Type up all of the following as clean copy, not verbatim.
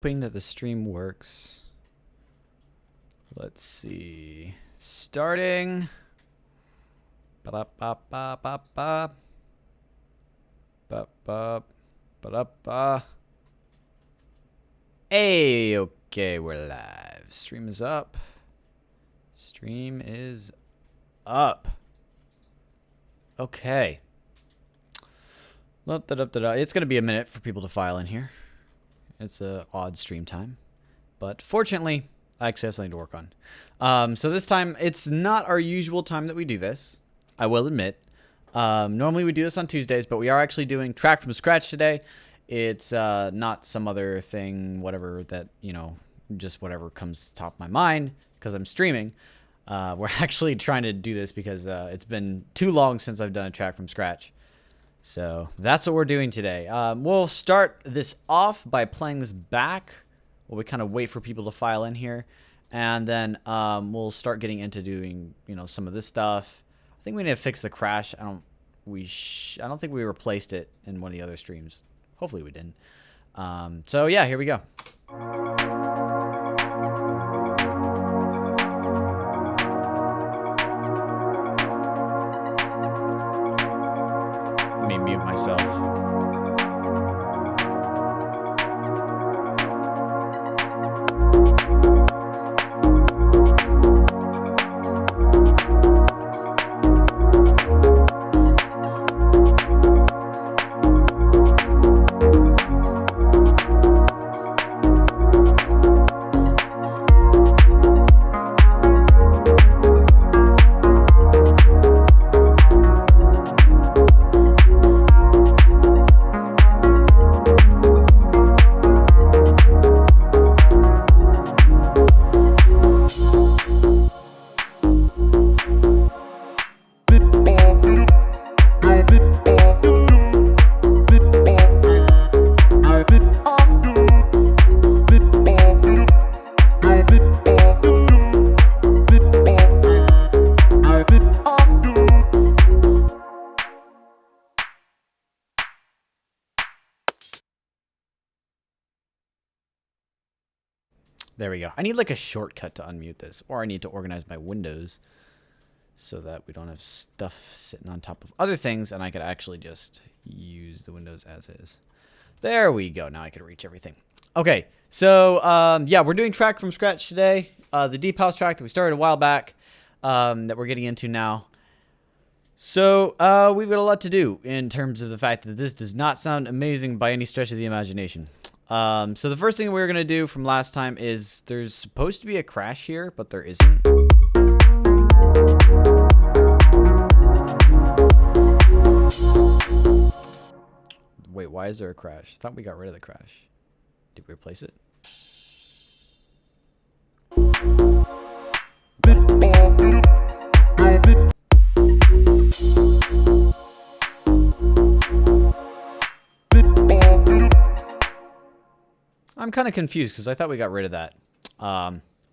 Hoping that the stream works. Let's see. Starting. Ba-da-ba-ba-ba-ba. Ba-ba. Ba-da-ba. Hey, okay, we're live. Stream is up. Stream is up. Okay. It's going to be a minute for people to file in here. It's a odd stream time, but fortunately, I actually have something to work on. So this time, it's not our usual time that we do this. I will admit. Normally we do this on Tuesdays, but we are actually doing track from scratch today. It's not some other thing, whatever that, you know, just whatever comes to top of my mind because I'm streaming. We're actually trying to do this because it's been too long since I've done a track from scratch. So that's what we're doing today. We'll start this off by playing this back while we kind of wait for people to file in here. And then we'll start getting into doing, you know, some of this stuff. I think we need to fix the crash. I don't think we replaced it in one of the other streams. Hopefully we didn't. So yeah, here we go. Let me mute myself. There we go. I need like a shortcut to unmute this, or I need to organize my windows so that we don't have stuff sitting on top of other things and I could actually just use the windows as is. There we go. Now I can reach everything. Okay, so yeah, we're doing track from scratch today. The Deep House track that we started a while back that we're getting into now. So we've got a lot to do in terms of the fact that this does not sound amazing by any stretch of the imagination. So the first thing we're going to do from last time is there's supposed to be a crash here, but there isn't. Wait, why is there a crash? I thought we got rid of the crash. Did we replace it? I'm kind of confused because I thought we got rid of that.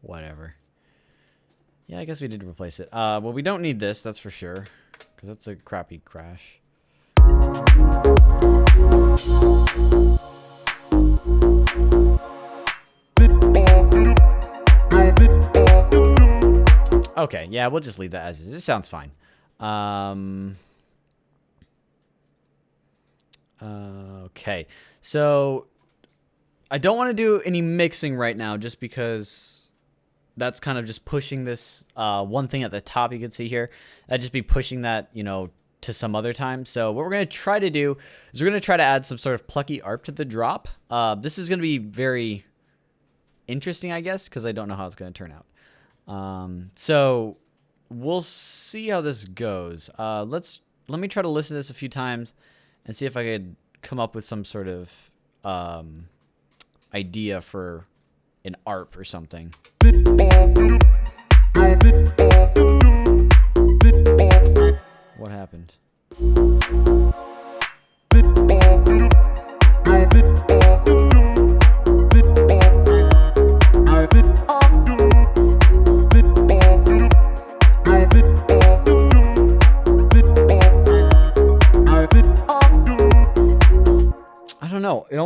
Whatever. Yeah, I guess we did replace it. Well, we don't need this, that's for sure, because that's a crappy crash. Okay, yeah, we'll just leave that as is. It sounds fine. Okay, so I don't want to do any mixing right now just because that's kind of just pushing this one thing at the top you can see here. That'd just be pushing that, you know, to some other time. So what we're going to try to do is we're going to try to add some sort of plucky ARP to the drop. This is going to be very interesting, I guess, because I don't know how it's going to turn out. So we'll see how this goes. Let me try to listen to this a few times and see if I could come up with some sort of idea for an ARP or something. What happened?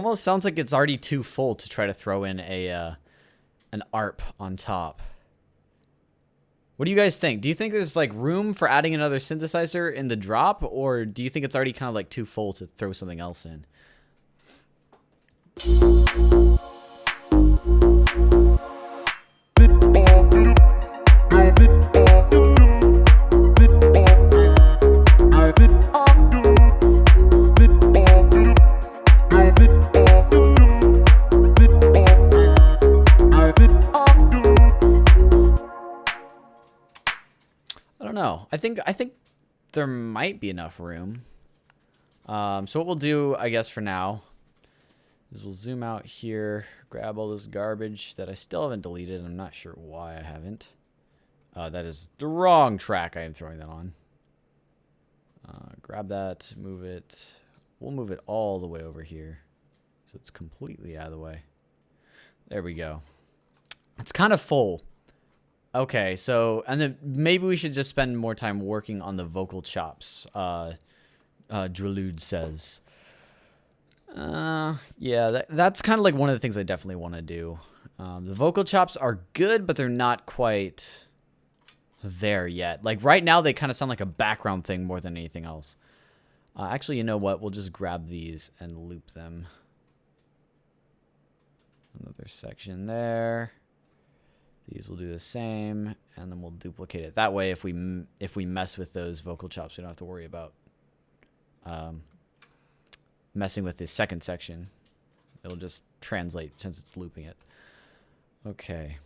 almost sounds like it's already too full to try to throw in a an ARP on top. What do you guys think? Do you think there's like room for adding another synthesizer in the drop, or do you think it's already kind of like too full to throw something else in? I think there might be enough room. So what we'll do, I guess, for now is we'll zoom out here, grab all this garbage that I still haven't deleted. I'm not sure why I haven't. That is the wrong track I am throwing that on. Grab that, move it. We'll move it all the way over here, so it's completely out of the way. There we go. It's kind of full. Okay, so, and then maybe we should just spend more time working on the vocal chops, Dralude says. Yeah, that's kind of like one of the things I definitely want to do. The vocal chops are good, but they're not quite there yet. Like, right now, they kind of sound like a background thing more than anything else. Actually, you know what? We'll just grab these and loop them. Another section there. These will do the same, and then we'll duplicate it. That way, if we mess with those vocal chops, we don't have to worry about messing with this second section. It'll just translate since it's looping it. Okay.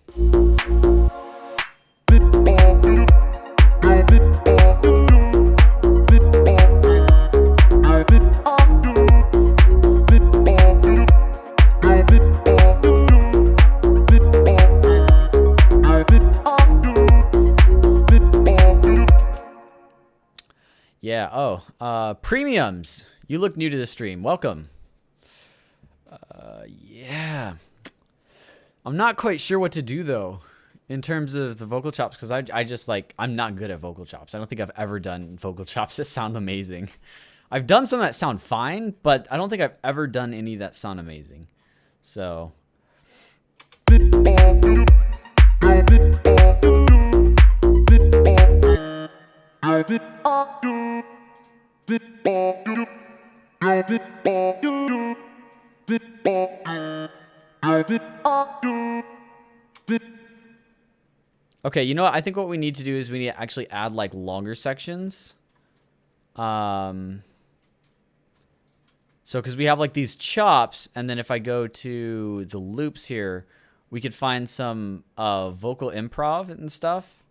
Yeah, premiums. You look new to the stream. Welcome. Yeah. I'm not quite sure what to do, though, in terms of the vocal chops, because I just, like, I'm not good at vocal chops. I don't think I've ever done vocal chops that sound amazing. I've done some that sound fine, but I don't think I've ever done any that sound amazing. So... Okay, you know what? I think what we need to do is we need to actually add like longer sections. So because we have like these chops, and then if I go to the loops here, we could find some vocal improv and stuff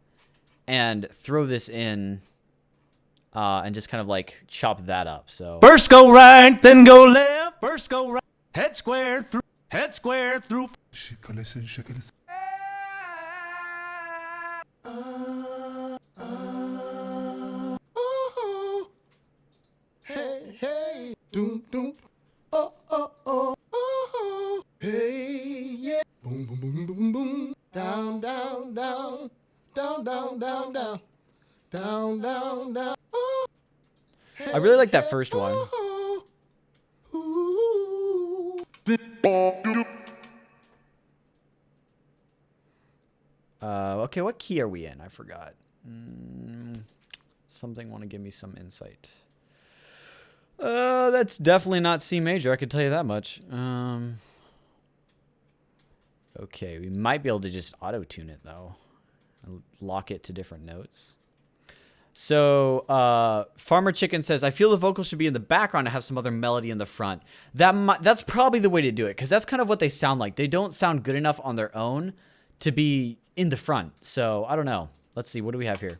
and throw this in and just kind of like chop that up. So first go right, then go left. First go right, head square through, head square through. Hey, hey, doom, doom, oh, oh, oh, oh, hey, yeah, boom, boom, boom, boom, boom, down, down, down, down, down, down, down, down, down, down. Oh, I really like that first one. Okay, what key are we in? I forgot. Something want to give me some insight. That's definitely not C major, I can tell you that much. Okay, we might be able to just auto-tune it, though. And lock it to different notes. So, Farmer Chicken says, I feel the vocals should be in the background and have some other melody in the front. That's probably the way to do it, because that's kind of what they sound like. They don't sound good enough on their own to be in the front. So, I don't know. Let's see. What do we have here?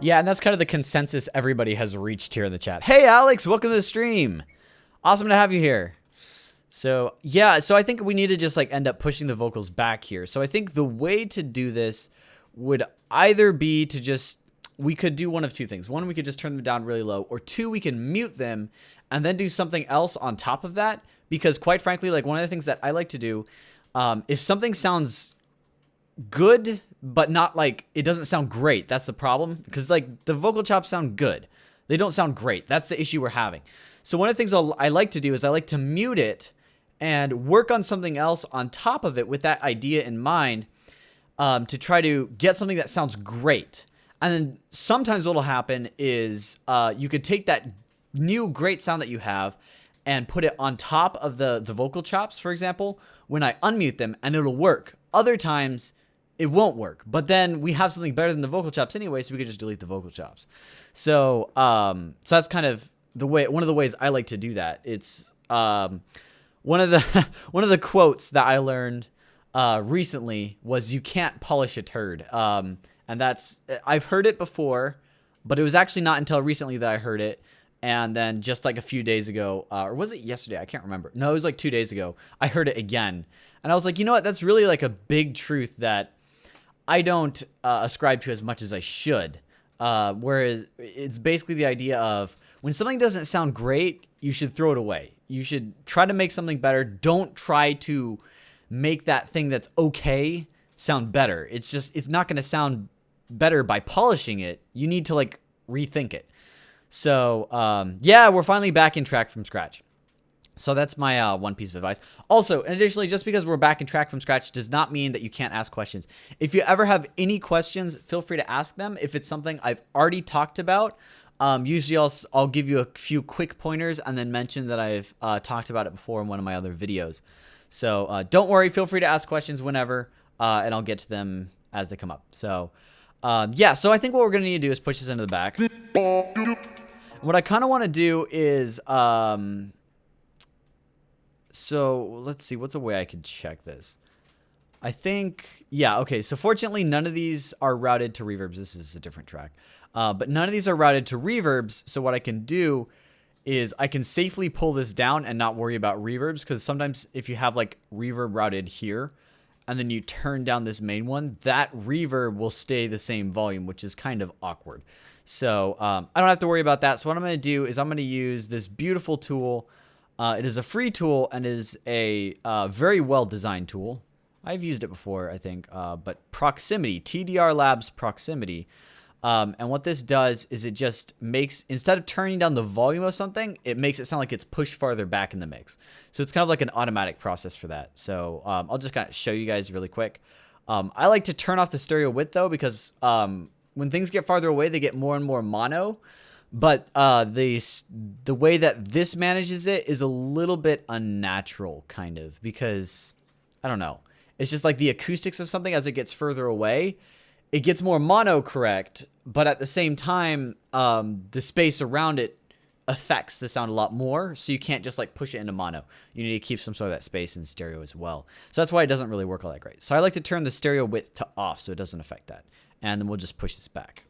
Yeah, and that's kind of the consensus everybody has reached here in the chat. Hey, Alex, welcome to the stream. Awesome to have you here. So, yeah, so I think we need to just like end up pushing the vocals back here. So I think the way to do this would either be to just, we could do one of two things. One, we could just turn them down really low, or two, we can mute them and then do something else on top of that, because quite frankly, like one of the things that I like to do, if something sounds good, but not like, it doesn't sound great, that's the problem. Because like the vocal chops sound good. They don't sound great. That's the issue we're having. So one of the things I like to do is I like to mute it and work on something else on top of it with that idea in mind, to try to get something that sounds great. And then sometimes what will happen is you could take that new great sound that you have and put it on top of the vocal chops, for example, when I unmute them, and it'll work. Other times it won't work, but then we have something better than the vocal chops anyway, so we could just delete the vocal chops. So so that's kind of one of the ways I like to do that. It's one of the quotes that I learned recently was, "You can't polish a turd." And I've heard it before, but it was actually not until recently that I heard it. And then just like a few days ago, or was it yesterday? I can't remember. No, it was like 2 days ago. I heard it again. And I was like, you know what? That's really like a big truth that I don't ascribe to as much as I should. Whereas it's basically the idea of when something doesn't sound great, you should throw it away. You should try to make something better. Don't try to make that thing that's okay sound better. It's not going to sound better by polishing it. You need to like rethink it. So, yeah, we're finally back in Track from Scratch. So that's my one piece of advice. Also, and additionally, just because we're back in Track from Scratch does not mean that you can't ask questions. If you ever have any questions, feel free to ask them. If it's something I've already talked about, usually I'll give you a few quick pointers and then mention that I've talked about it before in one of my other videos. So don't worry, feel free to ask questions whenever, and I'll get to them as they come up. So, yeah, so I think what we're going to need to do is push this into the back. What I kind of want to do is, so let's see, what's a way I could check this? I think, yeah, okay, so fortunately none of these are routed to reverbs. This is a different track. But none of these are routed to reverbs, so what I can do is I can safely pull this down and not worry about reverbs, because sometimes if you have like reverb routed here, and then you turn down this main one, that reverb will stay the same volume, which is kind of awkward. So I don't have to worry about that. So what I'm going to do is I'm going to use this beautiful tool. It is a free tool and is a very well-designed tool. I've used it before, I think, but Proximity, TDR Labs Proximity. And what this does is it just makes, instead of turning down the volume of something, it makes it sound like it's pushed farther back in the mix. So it's kind of like an automatic process for that. So I'll just kind of show you guys really quick. I like to turn off the stereo width though, because when things get farther away, they get more and more mono. But the way that this manages it is a little bit unnatural, kind of, because, I don't know. It's just like the acoustics of something as it gets further away. It gets more mono correct, but at the same time, the space around it affects the sound a lot more, so you can't just like push it into mono. You need to keep some sort of that space in stereo as well. So that's why it doesn't really work all that great. So I like to turn the stereo width to off so it doesn't affect that. And then we'll just push this back.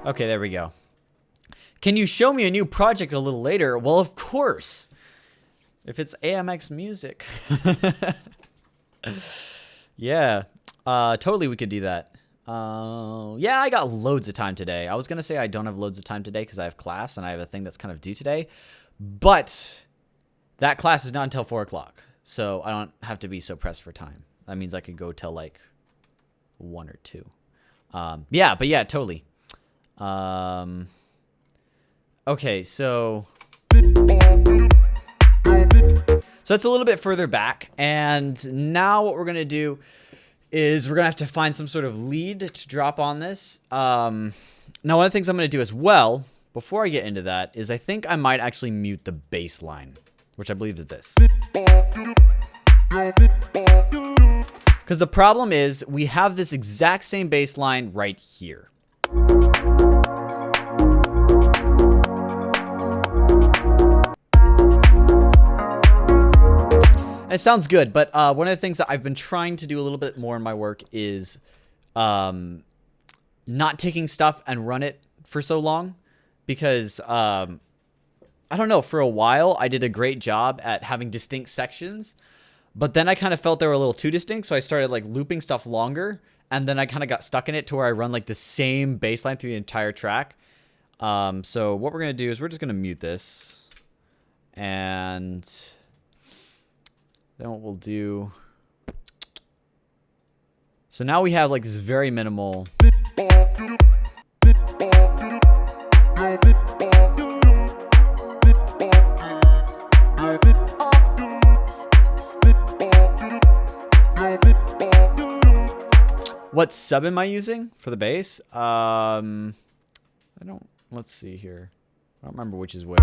Okay, there we go. Can you show me a new project a little later? Well, of course. If it's AMX Music. Yeah, totally we could do that. Yeah, I got loads of time today. I was going to say I don't have loads of time today because I have class and I have a thing that's kind of due today. But that class is not until 4 o'clock. So I don't have to be so pressed for time. That means I could go till like 1 or 2. Yeah, but yeah, totally. Okay, so that's a little bit further back, and now what we're gonna do is we're gonna have to find some sort of lead to drop on this. Now one of the things I'm gonna do as well, before I get into that, is I think I might actually mute the bass line, which I believe is this. Because the problem is we have this exact same bass line right here. And it sounds good, but one of the things that I've been trying to do a little bit more in my work is not taking stuff and run it for so long, because I don't know, for a while I did a great job at having distinct sections, but then I kind of felt they were a little too distinct, so I started like looping stuff longer, and then I kind of got stuck in it to where I run like the same bass line through the entire track. So what we're gonna do is we're just gonna mute this, and then what we'll do, so now we have like this very minimal. What sub am I using for the bass? Let's see here. I don't remember which is which.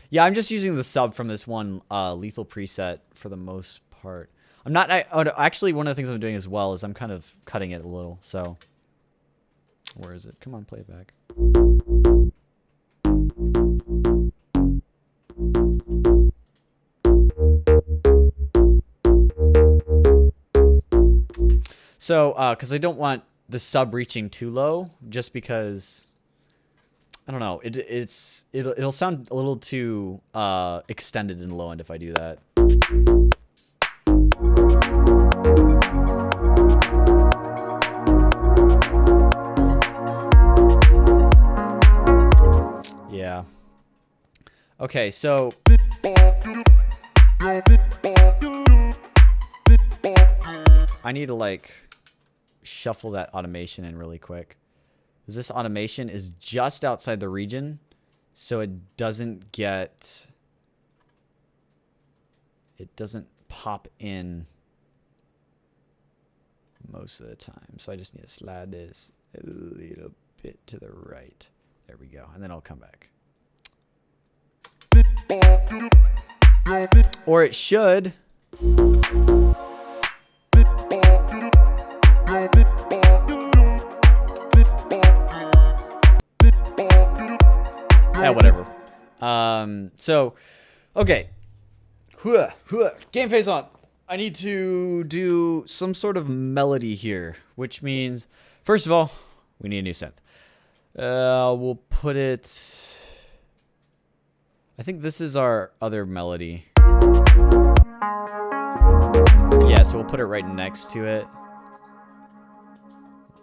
Yeah, I'm just using the sub from this one lethal preset for the most part. Actually, one of the things I'm doing as well is I'm kind of cutting it a little, so. Where is it? Come on, play it back. So, because I don't want the sub reaching too low, just because, I don't know, it'll sound a little too extended in the low end if I do that. Yeah. Okay, so I need to like shuffle that automation in really quick, because this automation is just outside the region, so it doesn't pop in most of the time. So I just need to slide this a little bit to the right. There we go, and then I'll come back. Or it should. Yeah, whatever. So, okay. Game face on. I need to do some sort of melody here, which means, first of all, we need a new synth. We'll put it, I think this is our other melody. Yeah, so we'll put it right next to it.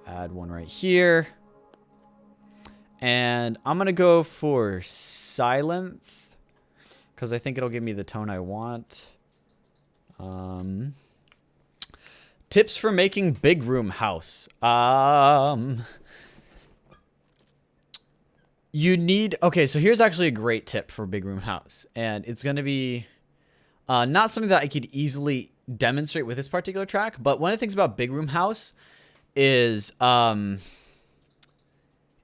Add one right here. And I'm going to go for silent, because I think it'll give me the tone I want. Tips for making big room house. Okay, so here's actually a great tip for big room house. And it's going to be not something that I could easily demonstrate with this particular track, but one of the things about big room house is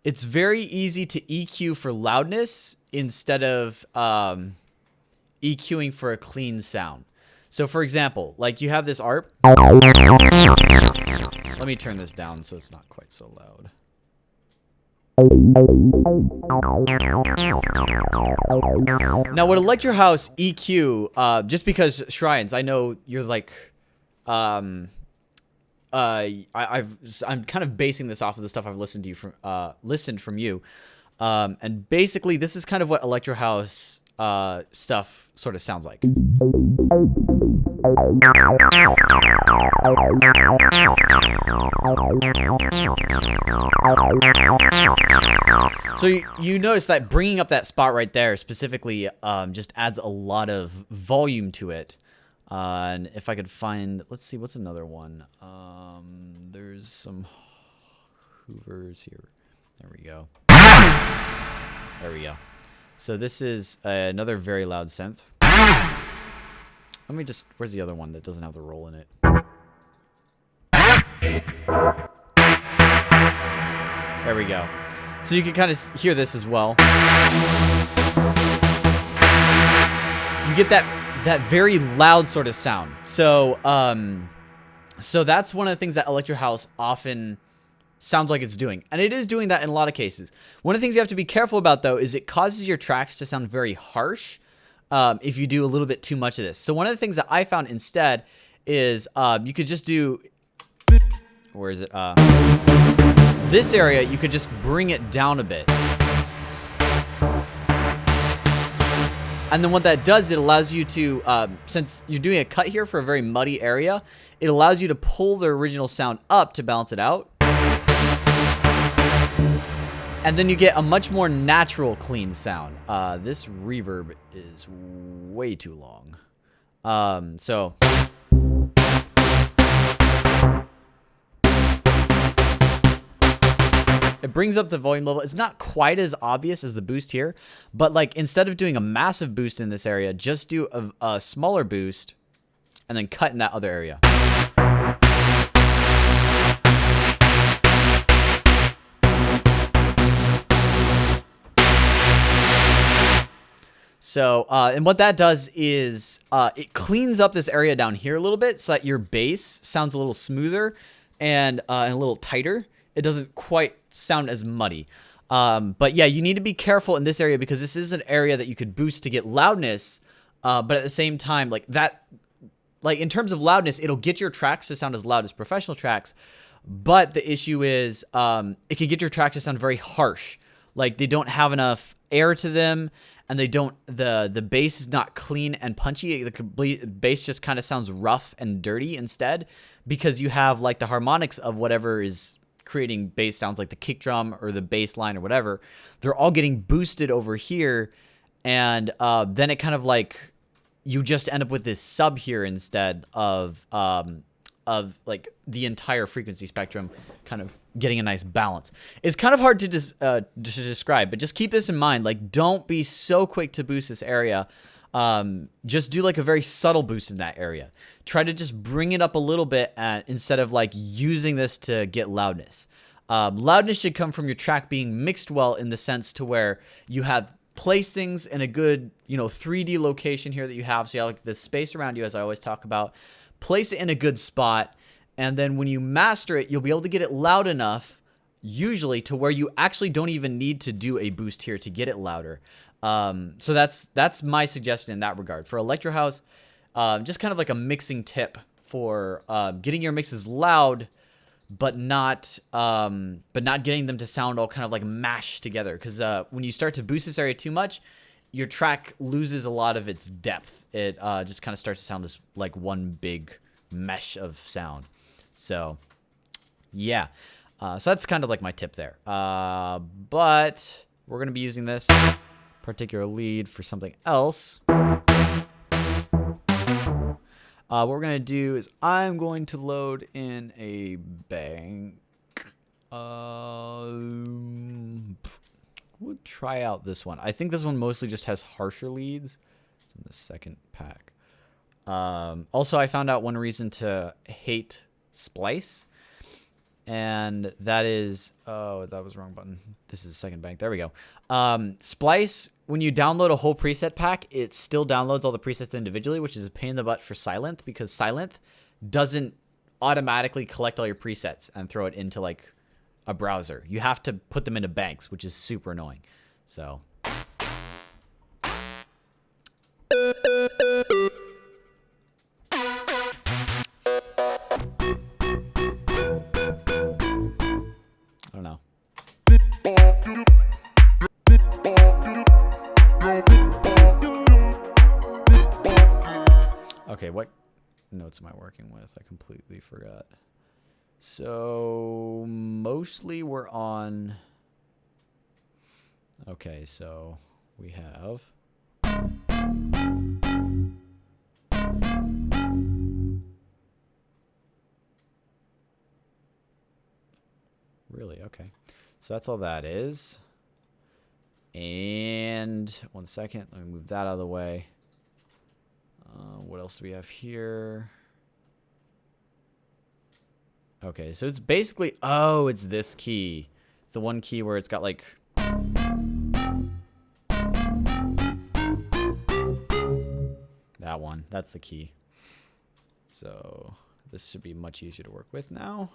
it's very easy to EQ for loudness instead of EQing for a clean sound. So for example, like you have this ARP. Let me turn this down so it's not quite so loud. Now with Electro House EQ, just because Shrines, I know you're like, I'm kind of basing this off of the stuff I've listened from you, and basically this is kind of what Electro House stuff sort of sounds like. So you notice that bringing up that spot right there specifically just adds a lot of volume to it. And if I could find, let's see, what's another one? There's some Hoovers here. There we go. There we go. So this is another very loud synth. Let me just, where's the other one that doesn't have the roll in it? There we go. So you can kind of hear this as well. You get that very loud sort of sound. So so that's one of the things that Electro House often sounds like it's doing. And it is doing that in a lot of cases. One of the things you have to be careful about, though, is it causes your tracks to sound very harsh if you do a little bit too much of this. So one of the things that I found instead is you could just do... Where is it? This area, you could just bring it down a bit. And then what that does, it allows you to, since you're doing a cut here for a very muddy area, it allows you to pull the original sound up to balance it out. And then you get a much more natural, clean sound. This reverb is way too long. So... It brings up the volume level. It's not quite as obvious as the boost here, but like instead of doing a massive boost in this area, just do a smaller boost and then cut in that other area. So, and what that does is it cleans up this area down here a little bit so that your bass sounds a little smoother and a little tighter. It doesn't quite sound as muddy. But yeah, you need to be careful in this area because this is an area that you could boost to get loudness. But at the same time, like that, like in terms of loudness, it'll get your tracks to sound as loud as professional tracks. But the issue is, it can get your tracks to sound very harsh. Like they don't have enough air to them and they don't, the bass is not clean and punchy. The complete bass just kind of sounds rough and dirty instead because you have like the harmonics of whatever is creating bass sounds like the kick drum or the bass line or whatever. They're all getting boosted over here. And then it kind of like, you just end up with this sub here instead of like the entire frequency spectrum kind of getting a nice balance. It's kind of hard to describe, but just keep this in mind. Like, don't be so quick to boost this area. Just do like a very subtle boost in that area. Try to just bring it up a little bit instead of like using this to get loudness. Loudness should come from your track being mixed well in the sense to where you have placed things in a good, 3D location here that you have. So you have like the space around you, as I always talk about. Place it in a good spot. And then when you master it, you'll be able to get it loud enough, usually to where you actually don't even need to do a boost here to get it louder. So that's my suggestion in that regard. For Electro House, just kind of like a mixing tip for getting your mixes loud, but not getting them to sound all kind of like mashed together. Because when you start to boost this area too much, your track loses a lot of its depth. It just kind of starts to sound as like one big mesh of sound. So yeah, so that's kind of like my tip there. But we're gonna be using this particular lead for something else. What we're going to do is I'm going to load in a bank. We'll try out this one. I think this one mostly just has harsher leads. It's in the second pack. Also, I found out one reason to hate Splice. And that is, oh, that was the wrong button. This is the second bank. There we go. Splice, when you download a whole preset pack, it still downloads all the presets individually, which is a pain in the butt for Sylenth because Sylenth doesn't automatically collect all your presets and throw it into like a browser. You have to put them into banks, which is super annoying. So. I don't know. Okay, what notes am I working with? I completely forgot. So mostly we're on. Okay, so we have. Really? Okay. So that's all that is. And one second, let me move that out of the way. What else do we have here? Okay, so it's basically, oh, it's this key. It's the one key where it's got like... That one, that's the key. So this should be much easier to work with now.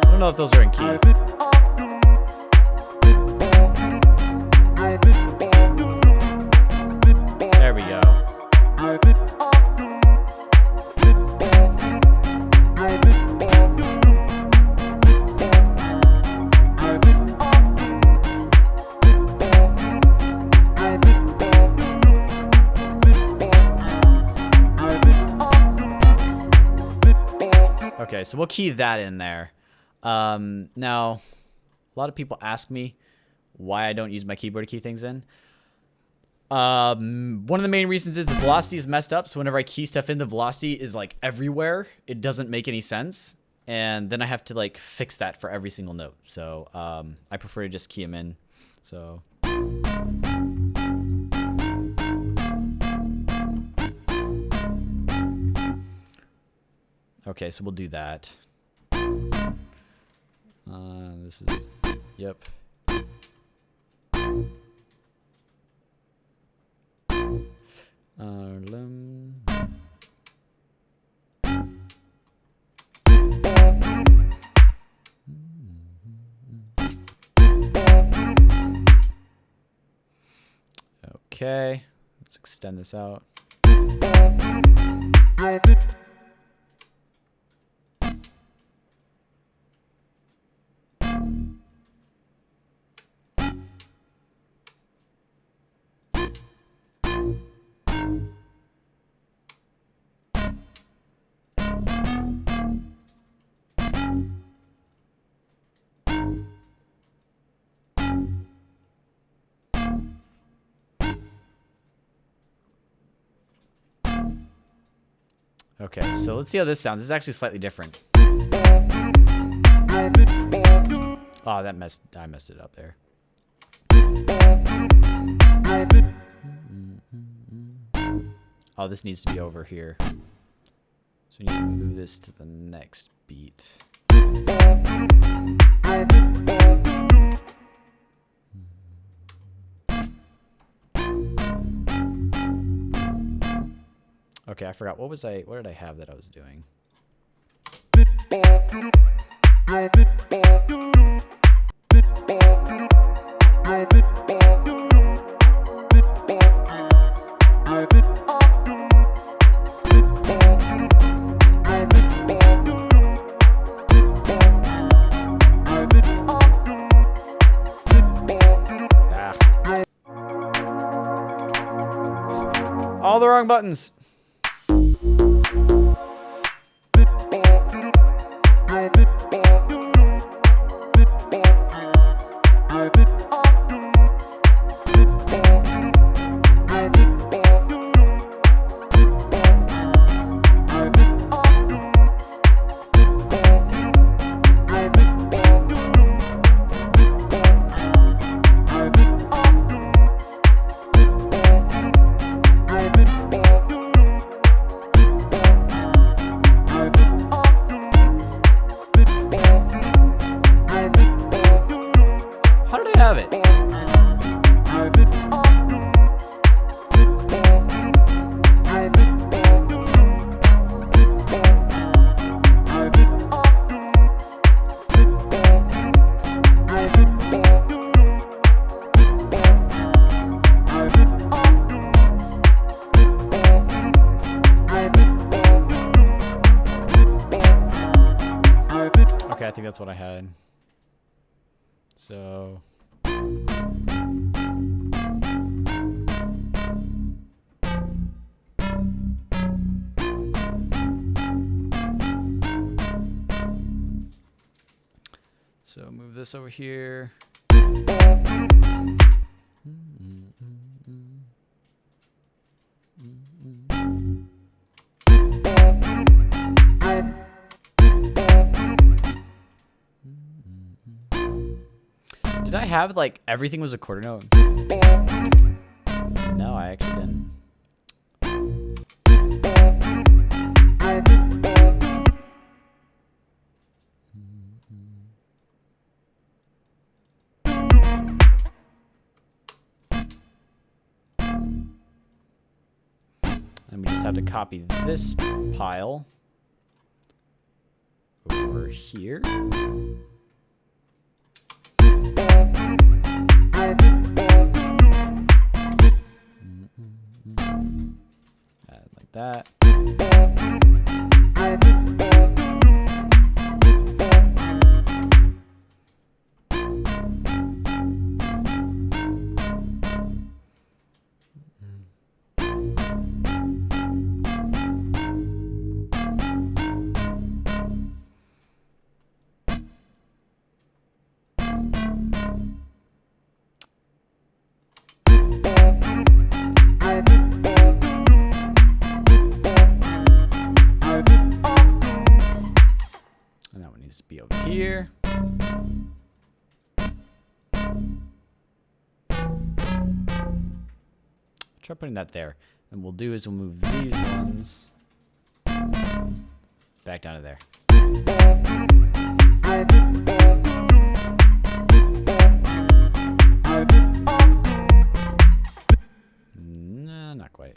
I don't know if those are in key. There we go. Okay, so we'll key that in there. Now, a lot of people ask me why I don't use my keyboard to key things in. One of the main reasons is the velocity is messed up, so whenever I key stuff in, the velocity is like everywhere. It doesn't make any sense, and then I have to like fix that for every single note. So I prefer to just key them in. So okay, so we'll do that. This is, yep. Okay, let's extend this out. Okay, so let's see how this sounds. This is actually slightly different. Oh, I messed it up there. Oh, this needs to be over here. So we need to move this to the next beat. Okay, I forgot. What did I have that I was doing? All the wrong buttons. Okay, I think that's what I had. So move this over here. Did I have, like, everything was a quarter note? No, I actually didn't. And we just have to copy this pile over here. Like that. To be over here. Try putting that there. And we'll do is we'll move these ones back down to there. Nah, not quite.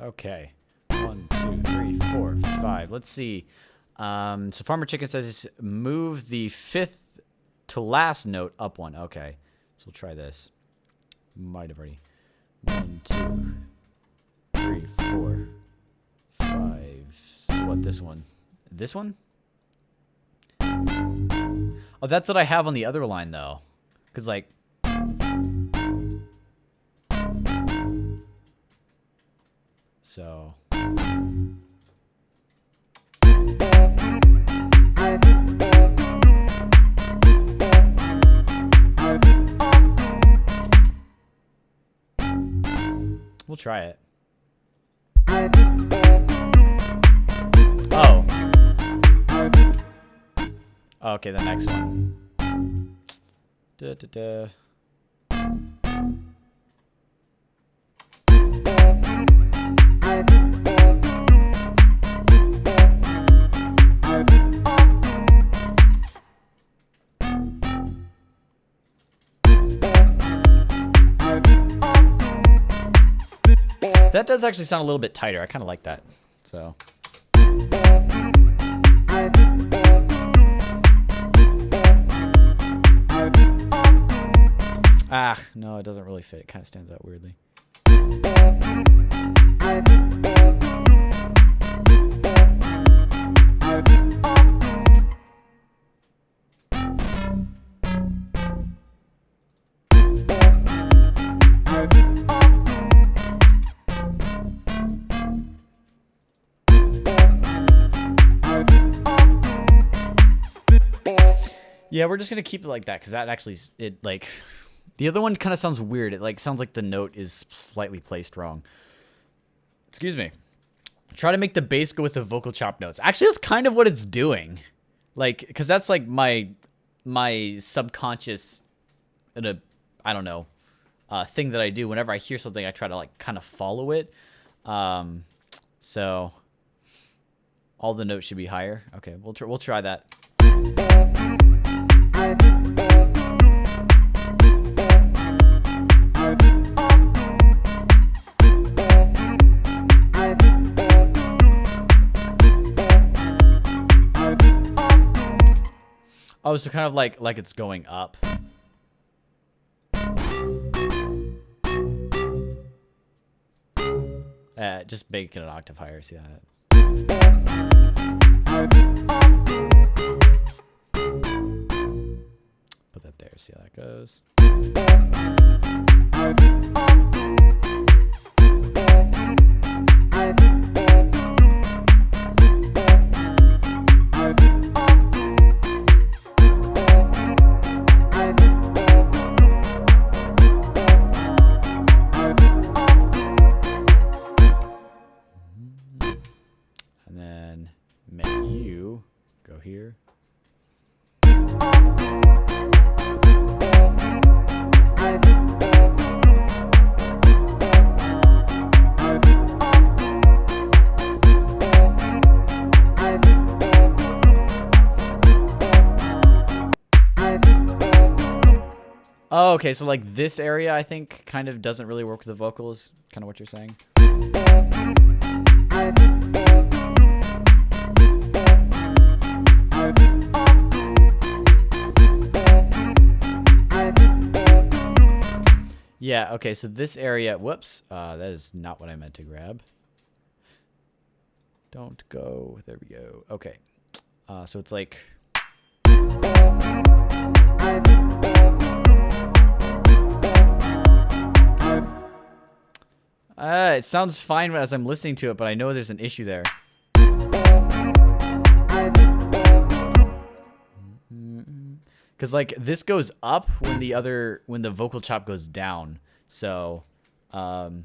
Okay. 1, 2, 3, 4, 5. Let's see. So Farmer Chicken says move the 5th to last note up 1. Okay. So we'll try this. Might have already. 1, 2, 3, 4, 5. So what, this one? This one? Oh, that's what I have on the other line, though. Because, like... So... We'll try it. Oh. Okay, the next one. Da, da, da. That does actually sound a little bit tighter. I kind of like that. So. Ah, no, it doesn't really fit. It kind of stands out weirdly. Yeah, we're just gonna keep it like that because that actually it like the other one kind of sounds weird. It like sounds like the note is slightly placed wrong. Excuse me. Try to make the bass go with the vocal chop notes. Actually, that's kind of what it's doing. Like, because that's like my subconscious, I don't know, thing that I do whenever I hear something. I try to like kind of follow it. So all the notes should be higher. Okay, we'll try that. Oh, so kind of like it's going up. Just make it an octave higher. See that? Put that there. See how that goes. And then make you go here. Oh, okay, so like this area I think kind of doesn't really work with the vocals, kind of what you're saying. Yeah, okay, so this area, whoops, that is not what I meant to grab. Don't go, there we go. Okay, so it's like... it sounds fine as I'm listening to it, but I know there's an issue there. Because like this goes up when the vocal chop goes down. So, no,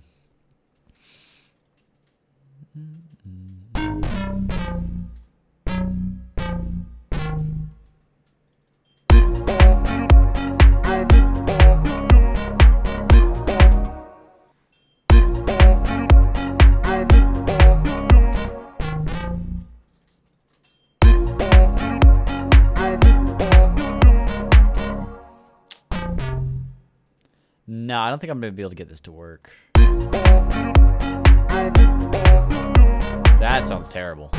I don't think I'm going to be able to get this to work. That sounds terrible.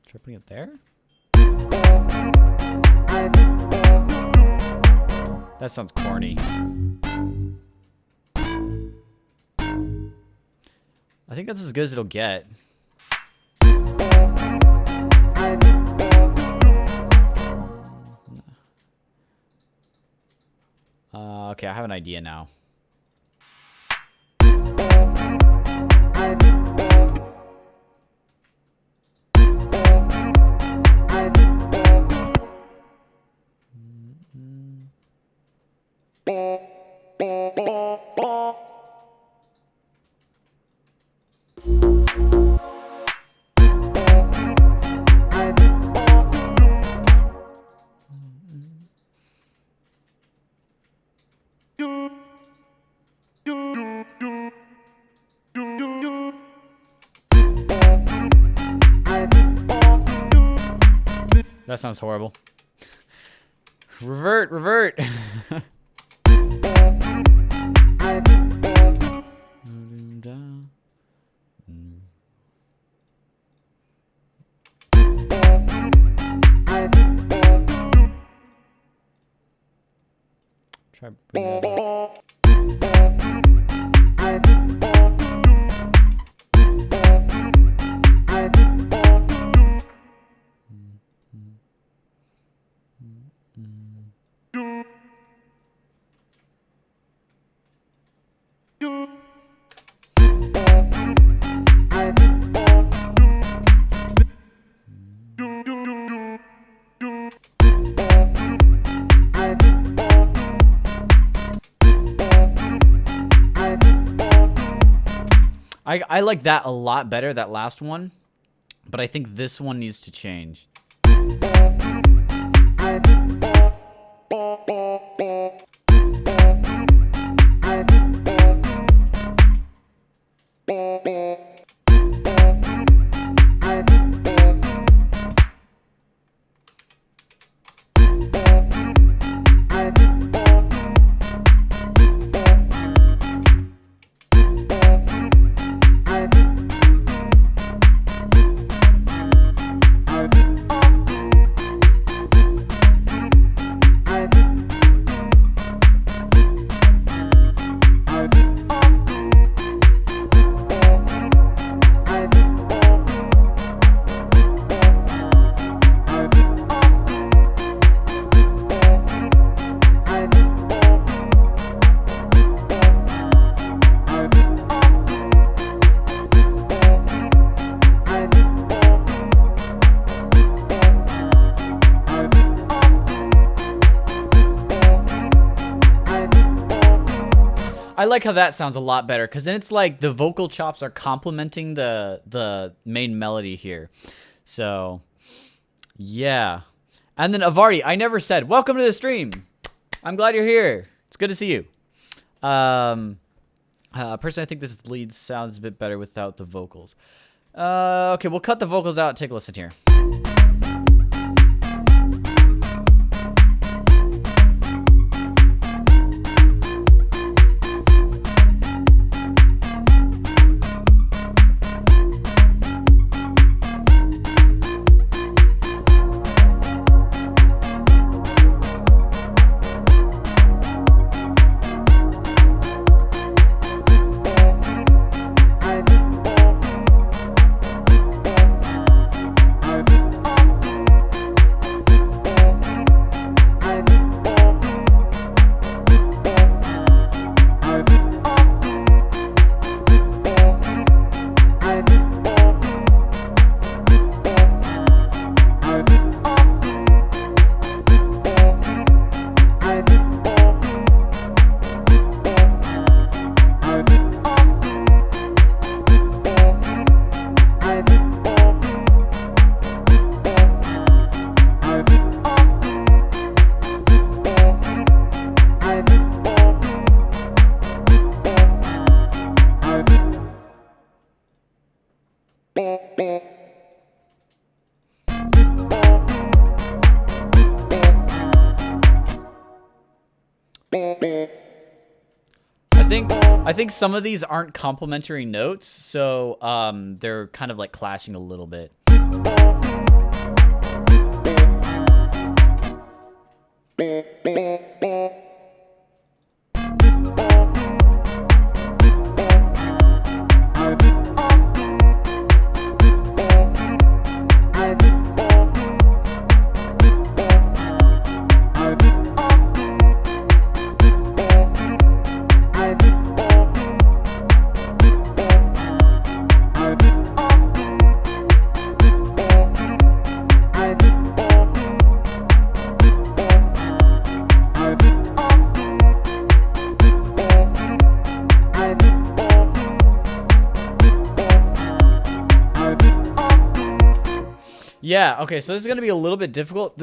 Try putting it there? That sounds corny. I think that's as good as it'll get. Okay, I have an idea now. That sounds horrible. Revert. Try bring that up. I like that a lot better, that last one. But I think this one needs to change. I like how that sounds a lot better, because then it's like the vocal chops are complementing the main melody here. So, yeah. And then Avardi, I never said, welcome to the stream. I'm glad you're here. It's good to see you. Personally, I think this lead sounds a bit better without the vocals. Okay, we'll cut the vocals out. Take a listen here. I think some of these aren't complementary notes, so they're kind of like clashing a little bit. Yeah, okay, so this is going to be a little bit difficult.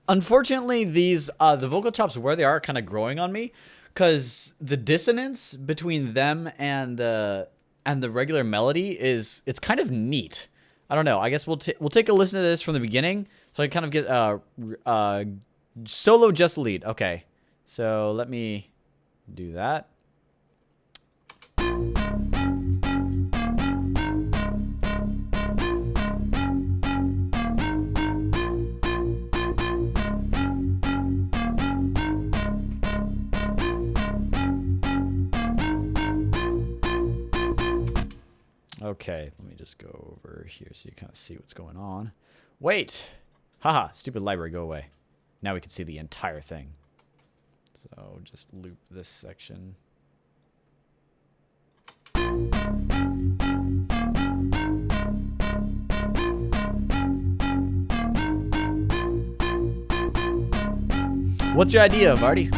Unfortunately, these the vocal chops where they are kind of growing on me, because the dissonance between them and the regular melody it's kind of neat. I don't know. I guess we'll take a listen to this from the beginning, so I kind of get solo just lead. Okay, so let me do that. Okay, let me just go over here so you kind of see what's going on. Wait! Haha, stupid library, go away. Now we can see the entire thing. So just loop this section. What's your idea, Vardy?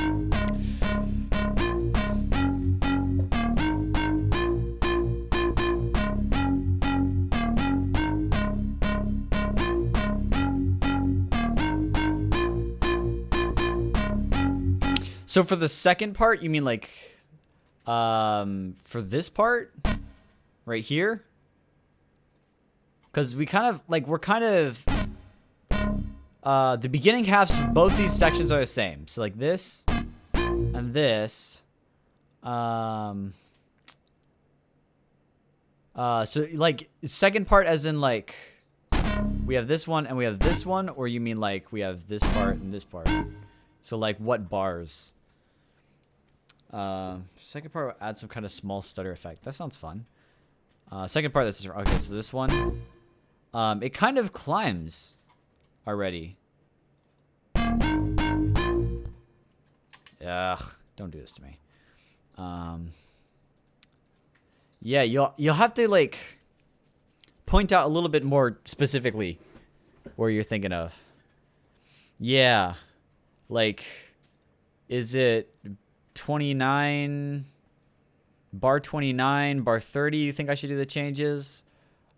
So for the second part, you mean like, for this part right here? Because we kind of like, we're kind of, the beginning halves of both these sections are the same. So like this and this, so like second part as in like, we have this one and we have this one, or you mean like we have this part and this part? So like what bars? Second part will add some kind of small stutter effect. That sounds fun. Second part, that's okay. So this one, it kind of climbs already. Ugh, don't do this to me. Yeah, you'll have to like point out a little bit more specifically where you're thinking of. Yeah, like, is it 29, bar 29, bar 30? You think I should do the changes?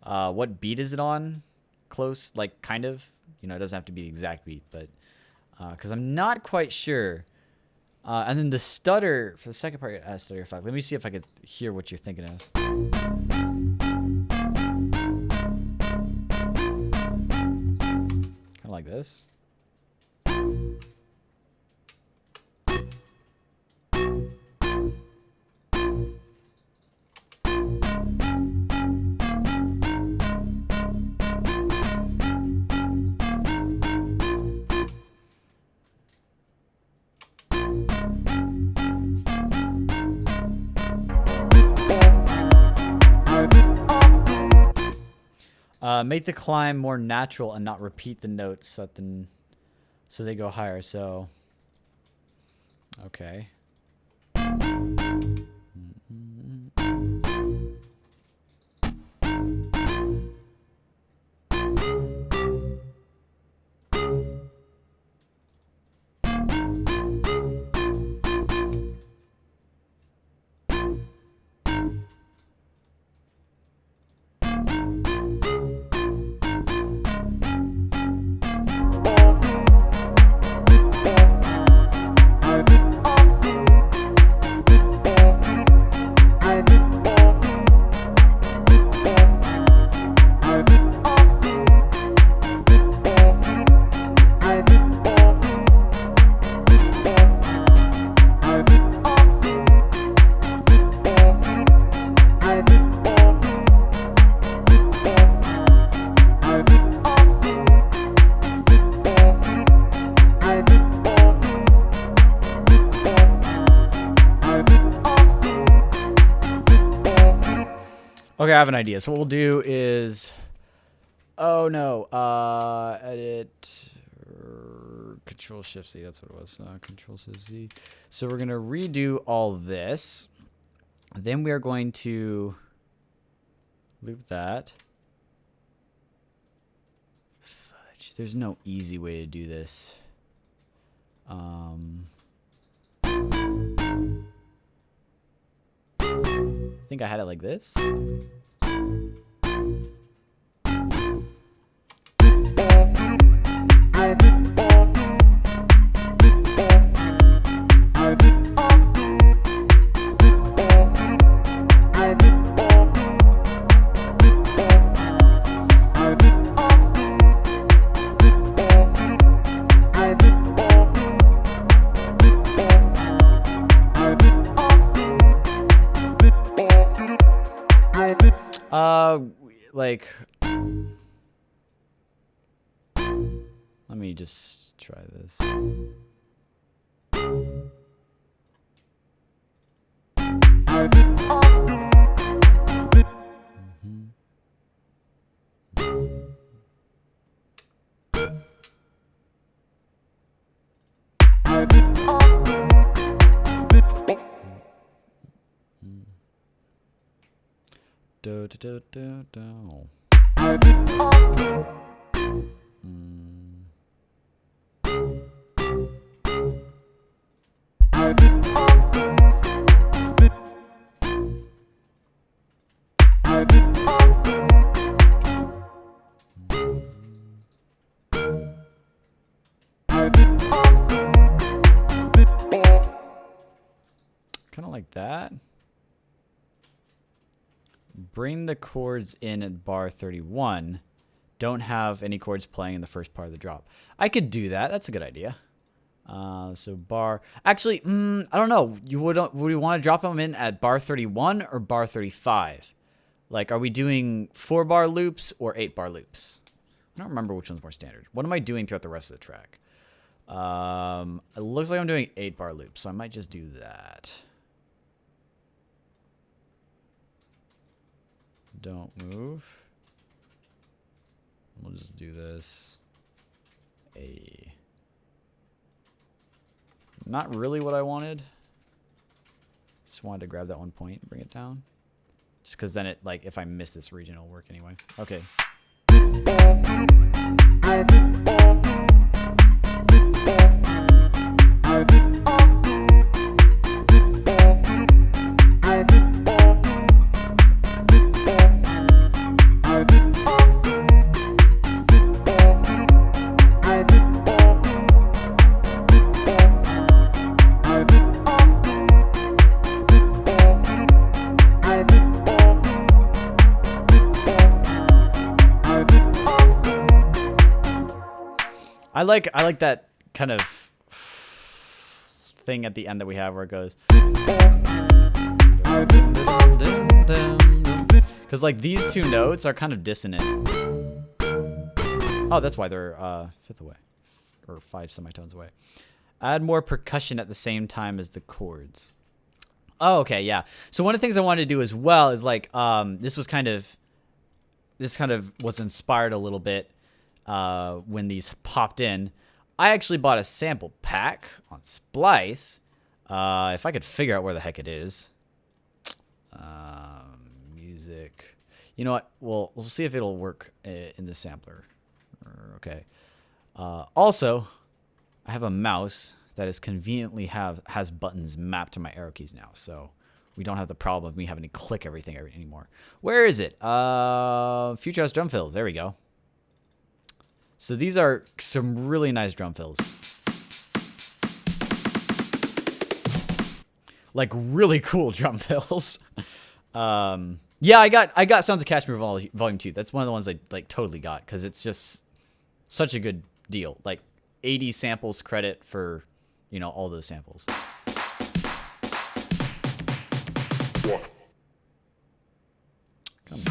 What beat is it on? Close, like, kind of. You know, it doesn't have to be the exact beat, but because I'm not quite sure. And then the stutter for the second part, stutter effect. Let me see if I could hear what you're thinking of. Kind of like this. Make the climb more natural and not repeat the notes so they go higher. So, okay. Okay, I have an idea. So what we'll do is, oh no, edit, Control Shift Z. That's what it was. Control Shift Z. So we're gonna redo all this. Then we are going to loop that. Fudge. There's no easy way to do this. I think I had it like this. Like, let me just try this. Do, do, do, do, do. kind of like that. Bring the chords in at bar 31. Don't have any chords playing in the first part of the drop. I could do that. That's a good idea. So bar... Actually, I don't know. Would we want to drop them in at bar 31 or bar 35? Like, are we doing 4-bar loops or 8-bar loops? I don't remember which one's more standard. What am I doing throughout the rest of the track? It looks like I'm doing 8-bar loops, so I might just do that. Don't move. We'll just do this. Not really what I wanted. Just wanted to grab that one point and bring it down. Just because then it, like, if I miss this region, it'll work anyway. Okay. I like that kind of thing at the end that we have where it goes. Because like these two notes are kind of dissonant. Oh, that's why they're fifth away. Or 5 semitones away. Add more percussion at the same time as the chords. Oh, okay, yeah. So one of the things I wanted to do as well is like this kind of was inspired a little bit when these popped in. I actually bought a sample pack on Splice. If I could figure out where the heck it is. Music. You know what? We'll see if it'll work in the sampler. Okay. Also, I have a mouse that is conveniently has buttons mapped to my arrow keys now, so we don't have the problem of me having to click everything anymore. Where is it? Future House drum fills. There we go. So these are some really nice drum fills. Like really cool drum fills. Yeah, I got Sounds of Kashmir Volume 2. That's one of the ones I like totally got because it's just such a good deal. Like 80 samples credit for, you know, all those samples. Come on.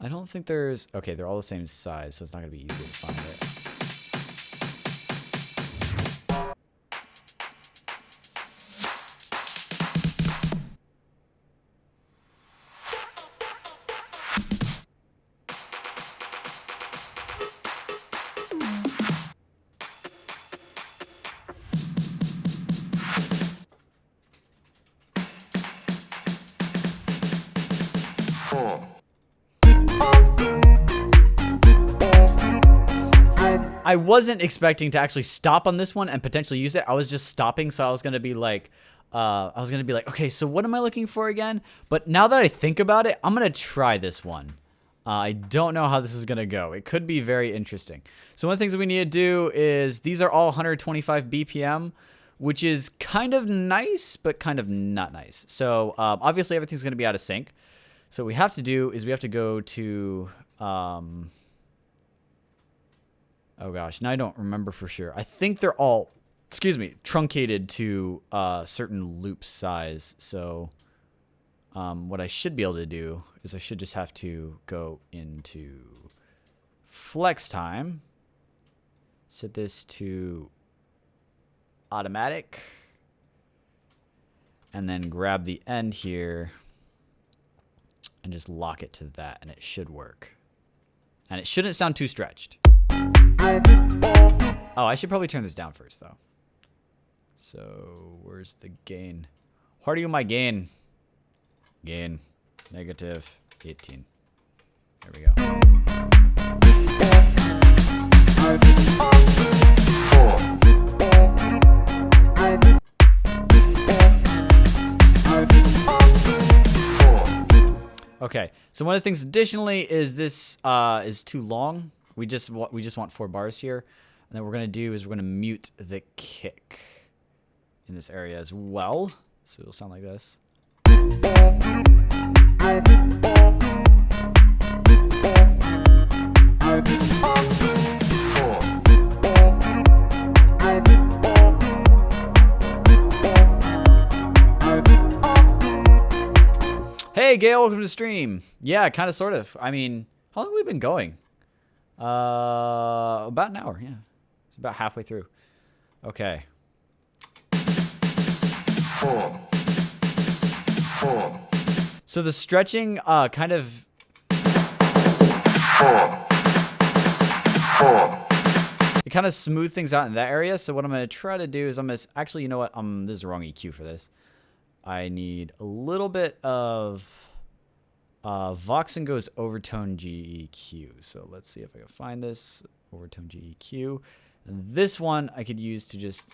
I don't think there's... Okay, they're all the same size, so it's not going to be easy to find it. I wasn't expecting to actually stop on this one and potentially use it. I was just stopping, so I was gonna be like, okay, so what am I looking for again? But now that I think about it, I'm gonna try this one. I don't know how this is gonna go. It could be very interesting. So one of the things that we need to do is these are all 125 BPM, which is kind of nice, but kind of not nice. So obviously everything's gonna be out of sync. So what we have to do is we have to go to oh gosh, now I don't remember for sure. I think they're all, truncated to certain loop size. So what I should be able to do is I should just have to go into flex time, set this to automatic, and then grab the end here and just lock it to that, and it should work. And it shouldn't sound too stretched. Oh, I should probably turn this down first, though. So, where's the gain? What are you, my gain? Gain. Negative 18. There we go. Okay, so one of the things additionally is this is too long. We just want 4 bars here, and then what we're gonna do is we're gonna mute the kick in this area as well, so it'll sound like this. Hey, Gail, welcome to the stream. Yeah, kind of, sort of. I mean, how long have we been going? About an hour, yeah. It's about halfway through. Okay. So the stretching kind of... It kind of smooth things out in that area. So what I'm going to try to do is I'm going to... Actually, you know what? This is the wrong EQ for this. I need a little bit of Vox and Go's overtone GEQ. So let's see if I can find this overtone GEQ. And this one I could use to just...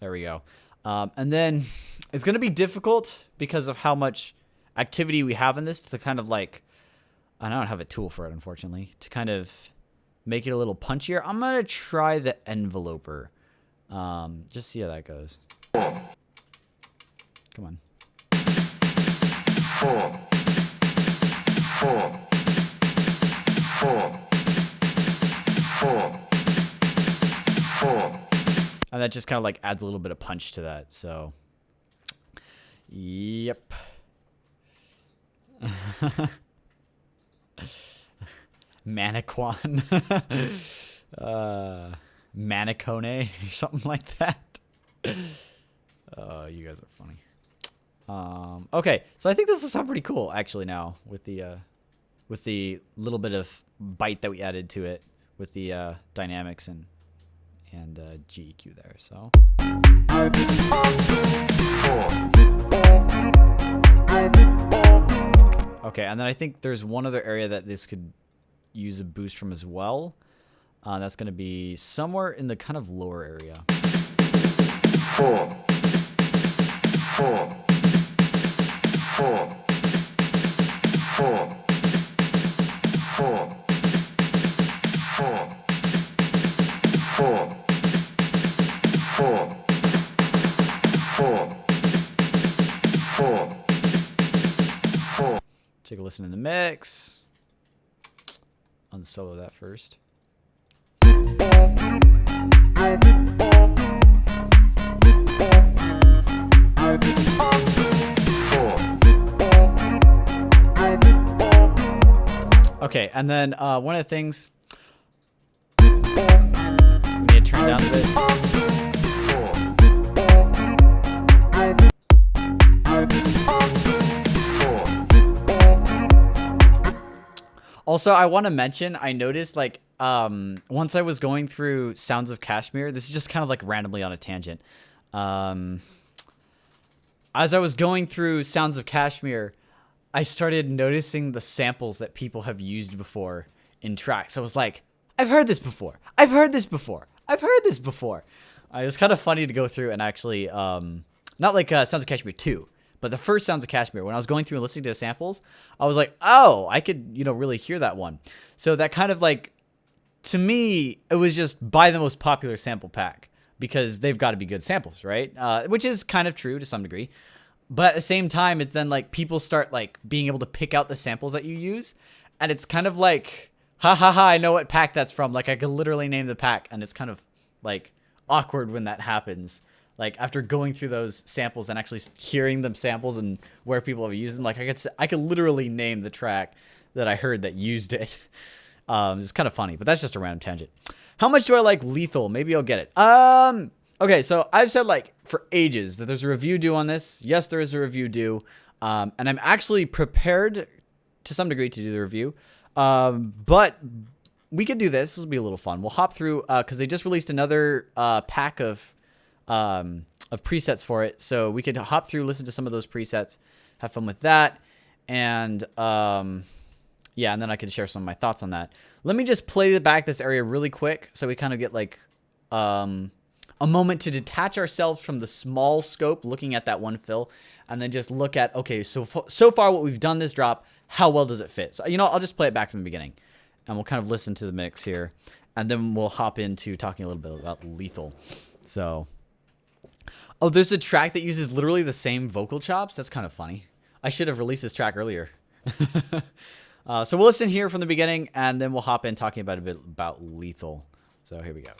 There we go. And then it's going to be difficult because of how much activity we have in this to kind of like, I don't have a tool for it, unfortunately, to kind of make it a little punchier. I'm going to try the enveloper. Just see how that goes. Come on. And that just kind of like adds a little bit of punch to that. So, yep. Maniquan. Manicone, something like that. You guys are funny. Okay, so I think this will sound pretty cool actually now with the little bit of bite that we added to it with the dynamics and GEQ there. So. Okay, and then I think there's one other area that this could use a boost from as well. That's going to be somewhere in the kind of lower area. Take a listen in the mix. Unsolo that first. Okay, and then one of the things we need to turn down a bit. Also, I want to mention, I noticed like once I was going through Sounds of Kashmir, this is just kind of like randomly on a tangent. As I was going through Sounds of Kashmir, I started noticing the samples that people have used before in tracks. I was like, I've heard this before. I've heard this before. I've heard this before. It was kind of funny to go through and actually, not like Sounds of Kashmir 2, but the first Sounds of Kashmir, when I was going through and listening to the samples, I was like, oh, I could, really hear that one. So that kind of like, to me, it was just buy the most popular sample pack because they've got to be good samples, right? Which is kind of true to some degree. But at the same time, it's then like people start like being able to pick out the samples that you use. And it's kind of like, ha ha ha, I know what pack that's from. Like I could literally name the pack, and it's kind of like awkward when that happens. Like after going through those samples and actually hearing them samples and where people have used them, like I could literally name the track that I heard that used it. It's kind of funny, but that's just a random tangent. How much do I like Lethal? Maybe I'll get it. Okay, so I've said like for ages that there's a review due on this. Yes, there is a review due. And I'm actually prepared to some degree to do the review. But we could do this. This will be a little fun. We'll hop through because they just released another pack of presets for it. So we could hop through, listen to some of those presets, have fun with that, and yeah, and then I can share some of my thoughts on that. Let me just play back this area really quick so we kind of get like a moment to detach ourselves from the small scope, looking at that one fill, and then just look at, okay, so far what we've done this drop, how well does it fit? So, you know, I'll just play it back from the beginning, and we'll kind of listen to the mix here, and then we'll hop into talking a little bit about Lethal. So, oh, there's a track that uses literally the same vocal chops. That's kind of funny. I should have released this track earlier. So we'll listen here from the beginning, and then we'll hop in talking about a bit about Lethal. So here we go.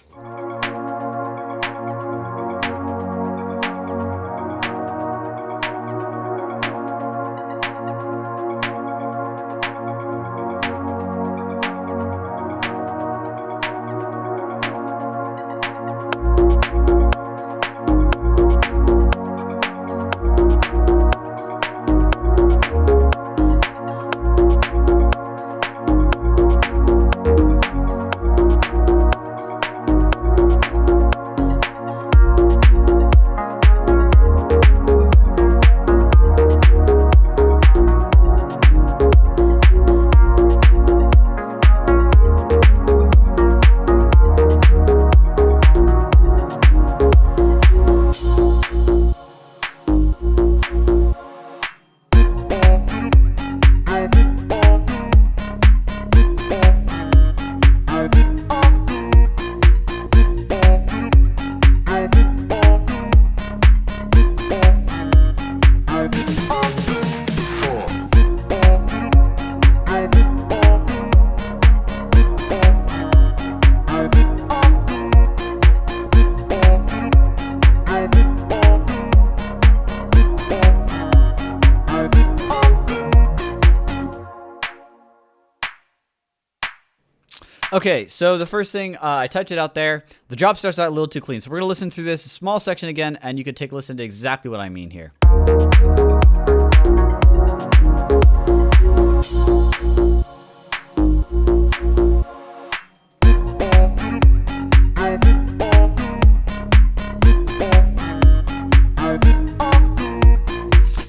Okay, so the first thing, I typed it out there. The drop starts out a little too clean. So we're going to listen through this small section again, and you can take a listen to exactly what I mean here.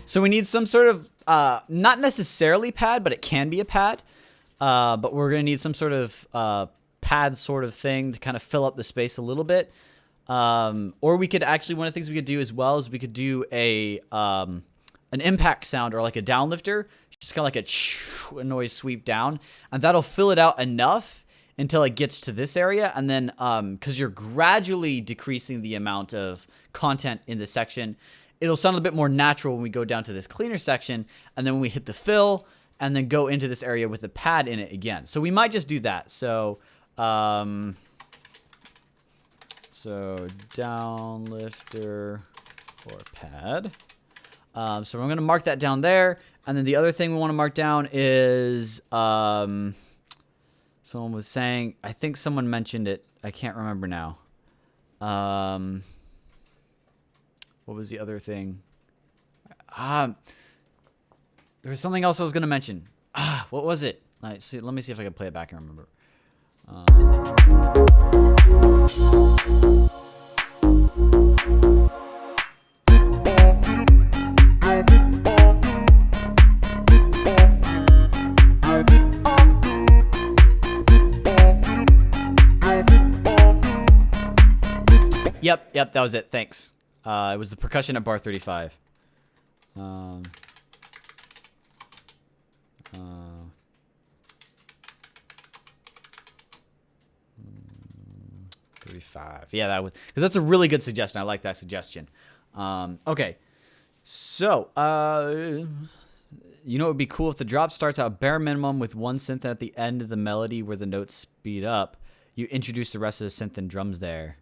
So we need some sort of, not necessarily pad, but it can be a pad. But we're going to need some sort of pad sort of thing to kind of fill up the space a little bit. Or we could actually, one of the things we could do as well is we could do an impact sound or like a downlifter, just kind of like a noise sweep down, and that'll fill it out enough until it gets to this area. And then because you're gradually decreasing the amount of content in this section, it'll sound a bit more natural when we go down to this cleaner section. And then when we hit the fill, and then go into this area with a pad in it again. So we might just do that. So, downlifter or pad. So we're going to mark that down there. And then the other thing we want to mark down is, someone was saying, I think someone mentioned it. I can't remember now. What was the other thing? There was something else I was going to mention. What was it? Let me see if I can play it back and remember. Yep, that was it. Thanks. It was the percussion at bar 35. 35. Yeah, that was because that's a really good suggestion. I like that suggestion. Okay, so you know, it would be cool if the drop starts out bare minimum with one synth at the end of the melody where the notes speed up. You introduce the rest of the synth and drums there.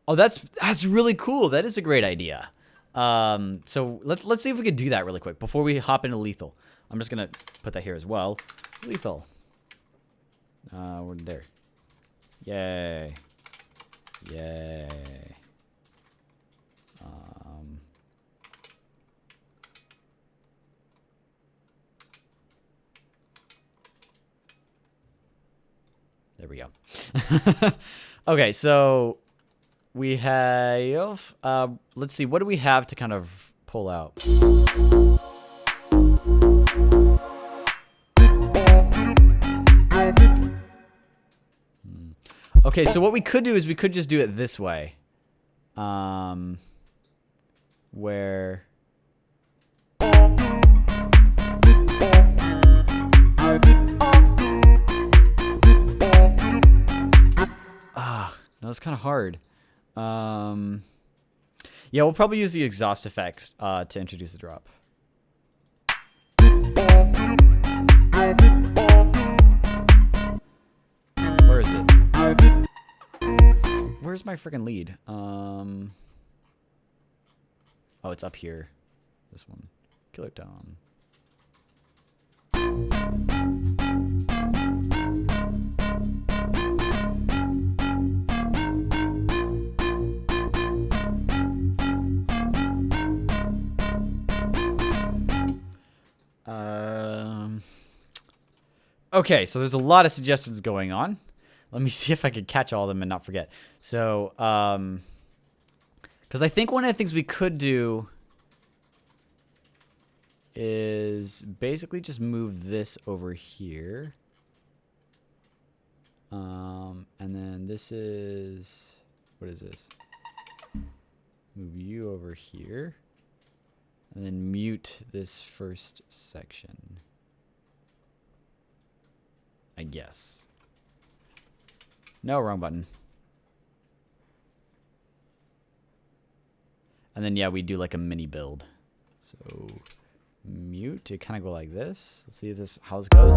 Oh, that's really cool. That is a great idea. So let's see if we could do that really quick before we hop into Lethal. I'm just gonna put that here as well. Lethal. We're there. Yay. Yay. There we go. Okay, so we have, let's see, what do we have to kind of pull out? Okay, so what we could do is we could just do it this way. Where... No, that's kind of hard. Yeah, we'll probably use the exhaust effects to introduce the drop. Where is it? Where's my freaking lead? Oh, it's up here. This one. Killer tone. Okay, so there's a lot of suggestions going on. Let me see if I can catch all of them and not forget. So, because I think one of the things we could do is basically just move this over here. And then this is, what is this? Move you over here. And then mute this first section. I guess. No, wrong button. And then, yeah, we do like a mini build. So, mute to kind of go like this. Let's see if this, how this goes.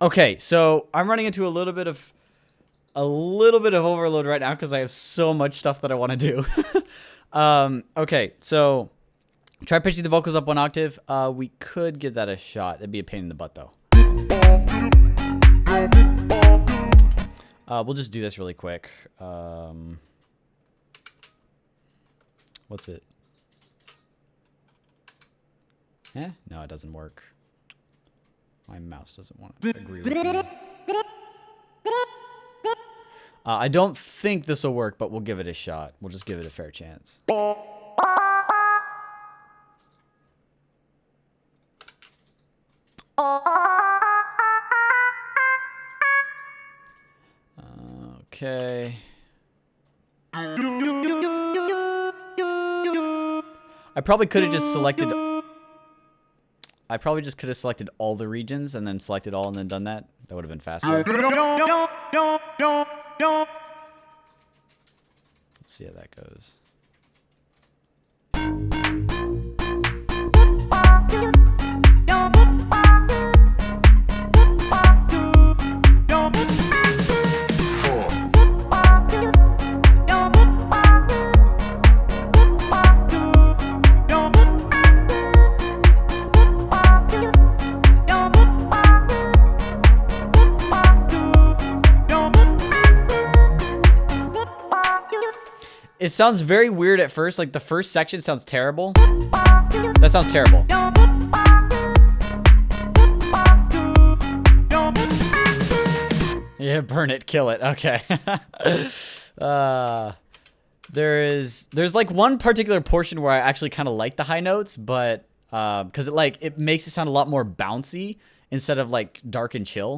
Okay, so I'm running into a little bit of overload right now because I have so much stuff that I want to do. Okay, so try pitching the vocals up 1 octave. We could give that a shot. It'd be a pain in the butt though. We'll just do this really quick. What's it? Eh? No, it doesn't work. My mouse doesn't want to agree with me. I don't think this will work, but we'll give it a shot. We'll just give it a fair chance. Okay. I probably could have just selected... I probably just could have selected all the regions and then selected all and then done that. That would have been faster. Let's see how that goes. It sounds very weird at first. Like the first section sounds terrible. That sounds terrible. Yeah, burn it, kill it. Okay. There's like one particular portion where I actually kind of like the high notes, but because it makes it sound a lot more bouncy instead of like dark and chill.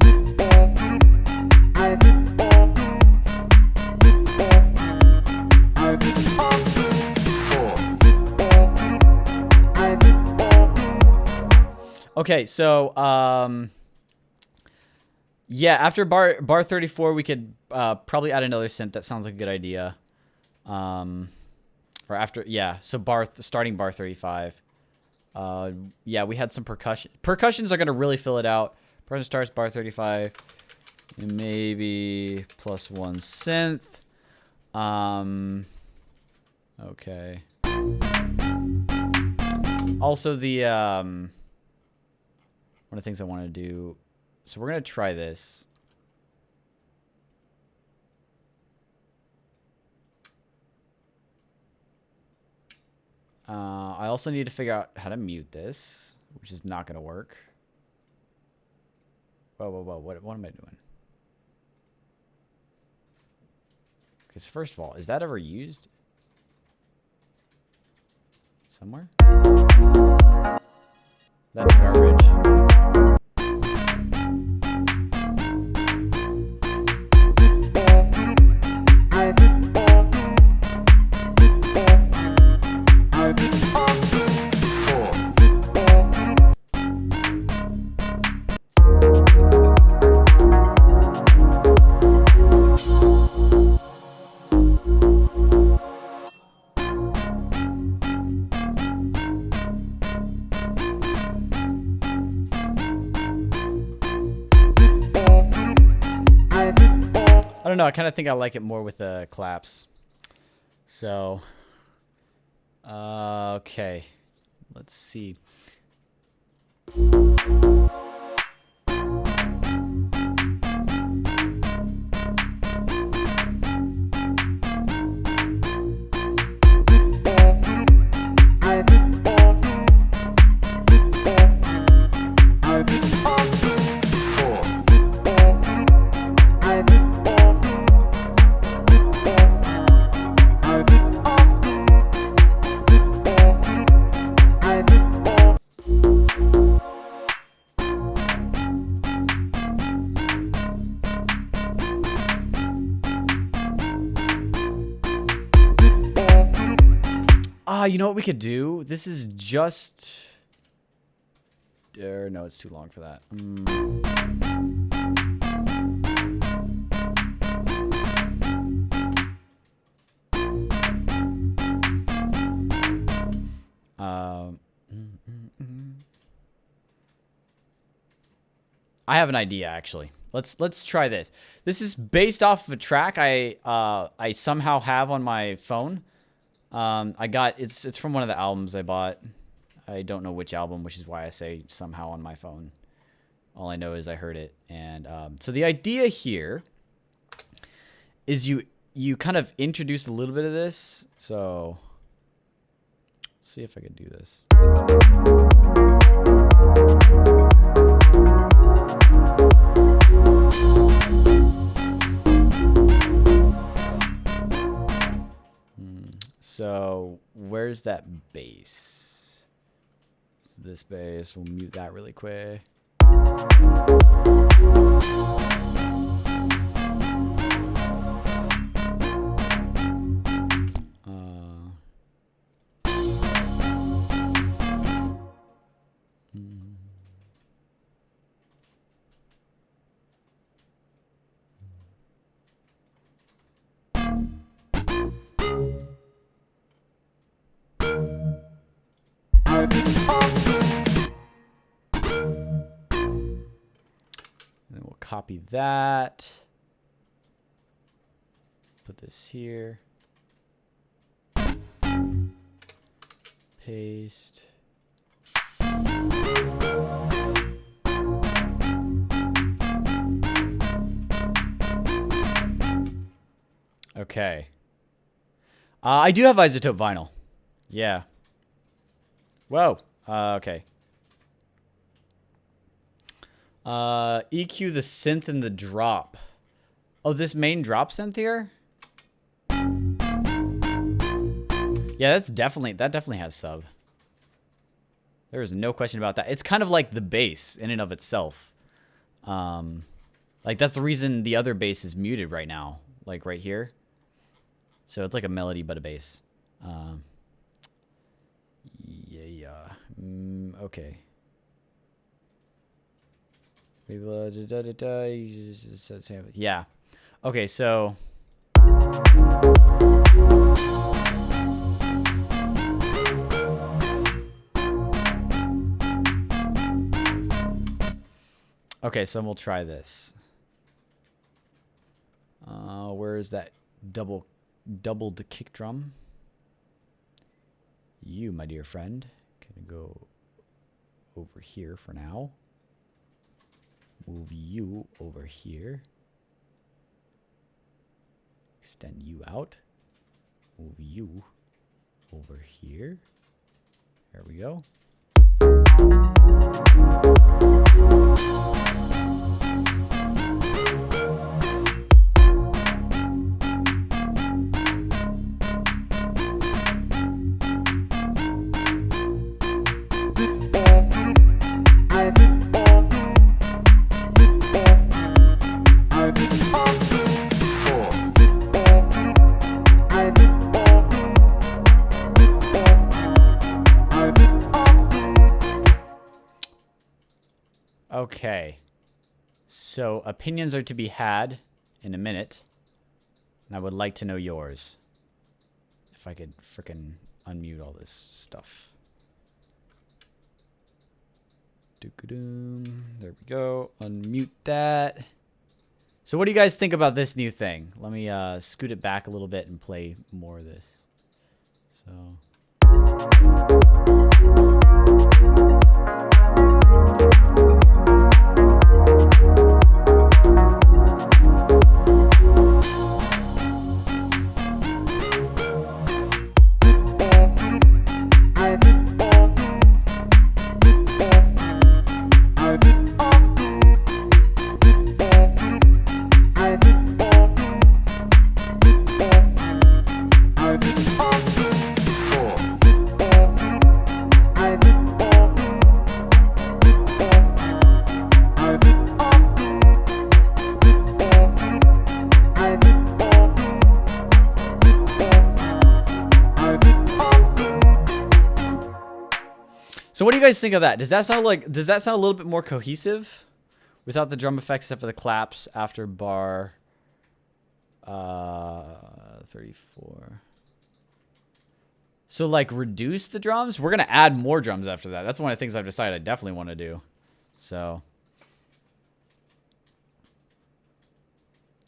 Okay, so yeah, after bar 34, we could probably add another synth. That sounds like a good idea. Or after, yeah. So starting bar 35. Yeah, we had some percussion. Percussions are gonna really fill it out. Person starts bar 35. And maybe +1 synth. Okay. Also, the one of the things I want to do. So we're gonna try this. I also need to figure out how to mute this, which is not gonna work. Whoa, whoa, whoa! What am I doing? Okay, so first of all, is that ever used somewhere? That's garbage. I don't know. I kind of think I like it more with the claps. So, okay. Let's see. You know what we could do? This is just... no, it's too long for that. I have an idea, actually. Let's try this. This is based off of a track I somehow have on my phone. It's from one of the albums I bought. I don't know which album, which is why I say somehow on my phone. All I know is I heard it. And so the idea here is you kind of introduce a little bit of this. So let's see if I can do this. So where's that bass? So this bass, we'll mute that really quick. Then we'll copy that. Put this here. Paste. Okay. I do have isotope vinyl. Yeah. Whoa. Okay. EQ the synth and the drop. Oh, this main drop synth here? Yeah, that definitely has sub. There is no question about that. It's kind of like the bass in and of itself. Like that's the reason the other bass is muted right now, like right here. So it's like a melody but a bass. Okay. Yeah. Okay, so okay, so we'll try this. Where is that doubled kick drum? You, my dear friend, can go over here for now. Move you over here. Extend you out. Move you over here. There we go. Okay, so opinions are to be had in a minute, and I would like to know yours. If I could frickin' unmute all this stuff. There we go. Unmute that. So what do you guys think about this new thing? Let me scoot it back a little bit and play more of this. So... So what do you guys think of that? Does that sound a little bit more cohesive without the drum effects except for the claps after bar 34? So like reduce the drums? We're going to add more drums after that. That's one of the things I've decided I definitely want to do. So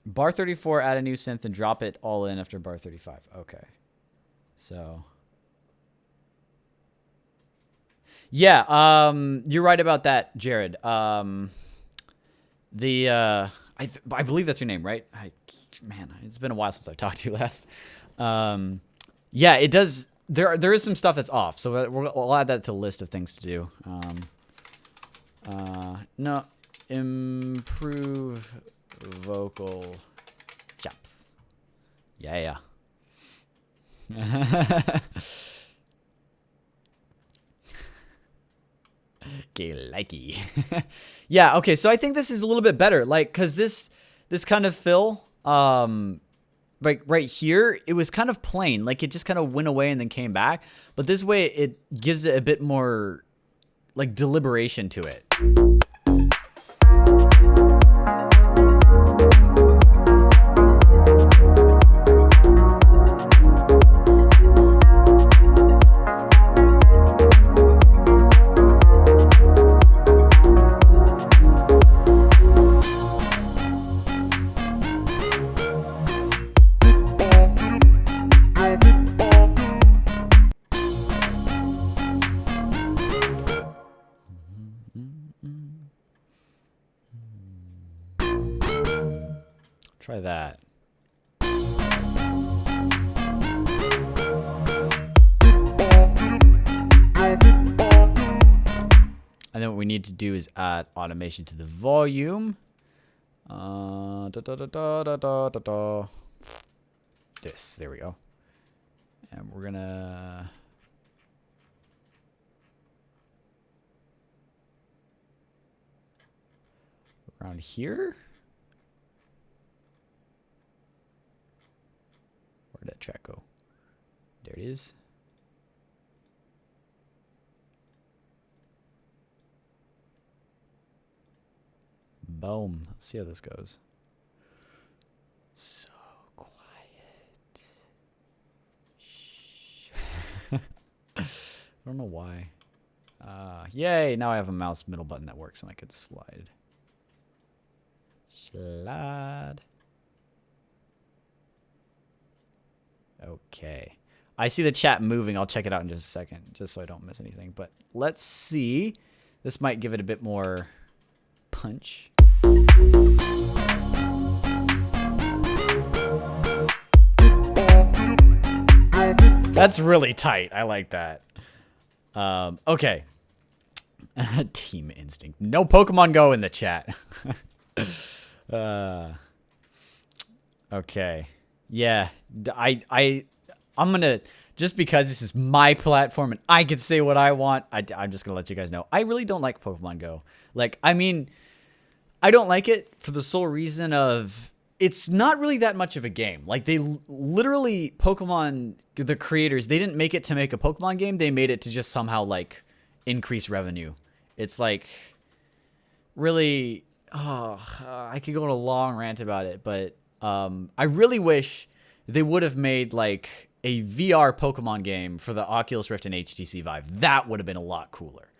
bar 34, add a new synth and drop it all in after bar 35. Okay. So yeah, you're right about that, Jared. I believe that's your name, right? Man, it's been a while since I've talked to you last. Yeah, it does. There is some stuff that's off, so we'll add that to the list of things to do. No, improve vocal chops. Yeah. Okay, likey. Yeah, okay, so I think this is a little bit better, like, because this kind of fill, like right here, it was kind of plain, like it just kind of went away and then came back, but this way it gives it a bit more like deliberation to it. Try that. And then what we need to do is add automation to the volume. This, there we go. And we're gonna around here. Where'd that track go? There it is. Boom. Let's see how this goes. So quiet. Shh. I don't know why. Yay, now I have a mouse middle button that works and I could slide. Slide. Okay. I see the chat moving. I'll check it out in just a second, just so I don't miss anything. But let's see. This might give it a bit more punch. That's really tight. I like that. Okay. Team Instinct. No Pokemon Go in the chat. Okay. Yeah. I'm gonna, just because this is my platform and I can say what I want, I'm just gonna let you guys know. I really don't like Pokemon Go. Like, I mean, I don't like it for the sole reason of it's not really that much of a game. Like, they literally, Pokemon, the creators, they didn't make it to make a Pokemon game. They made it to just somehow, like, increase revenue. It's like, really, I could go on a long rant about it, but I really wish they would have made, like, a VR Pokemon game for the Oculus Rift and HTC Vive. That would have been a lot cooler.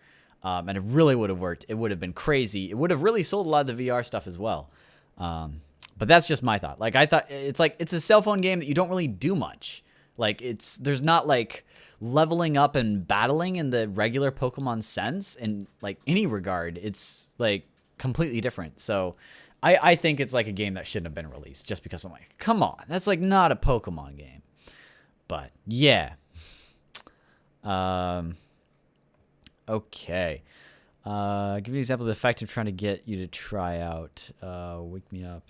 And it really would have worked. It would have been crazy. It would have really sold a lot of the VR stuff as well. But that's just my thought. Like, I thought it's a cell phone game that you don't really do much. Like, there's not like leveling up and battling in the regular Pokemon sense in like any regard. It's like completely different. So I think it's like a game that shouldn't have been released, just because I'm like, come on, that's like not a Pokemon game. But yeah. Okay. Give you an example of the effect of trying to get you to try out Wake Me Up.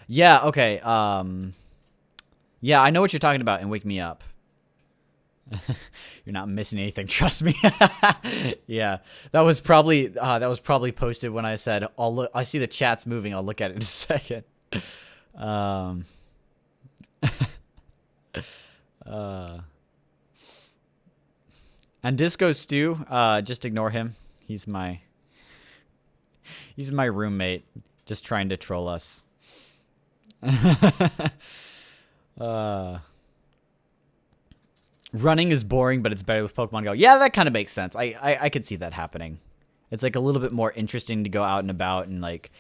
Yeah, okay. Yeah, I know what you're talking about in Wake Me Up. You're not missing anything, trust me. Yeah, that was probably posted when I said I see the chat's moving. I'll look at it in a second. And Disco Stew, just ignore him. He's my roommate, just trying to troll us. Running is boring, but it's better with Pokemon Go. Yeah, that kind of makes sense. I could see that happening. It's like a little bit more interesting to go out and about, and like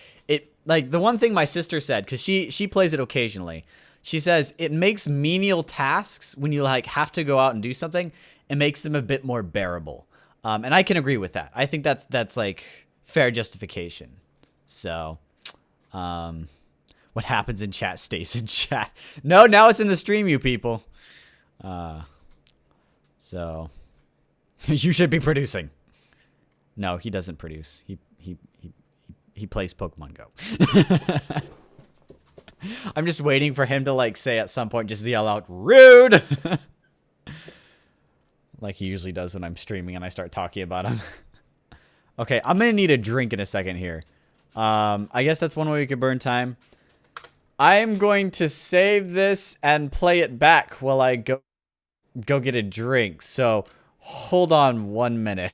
the one thing my sister said, because she plays it occasionally. She says it makes menial tasks, when you like have to go out and do something, it makes them a bit more bearable. And I can agree with that. I think that's like fair justification. So, what happens in chat stays in chat. No, now it's in the stream, you people. So you should be producing. No, he doesn't produce. He plays Pokemon Go. I'm just waiting for him to like say at some point, just yell out rude. Like he usually does when I'm streaming and I start talking about him. Okay, I'm gonna need a drink in a second here. I guess that's one way we could burn time. I'm going to save this and play it back while I go get a drink. So hold on 1 minute.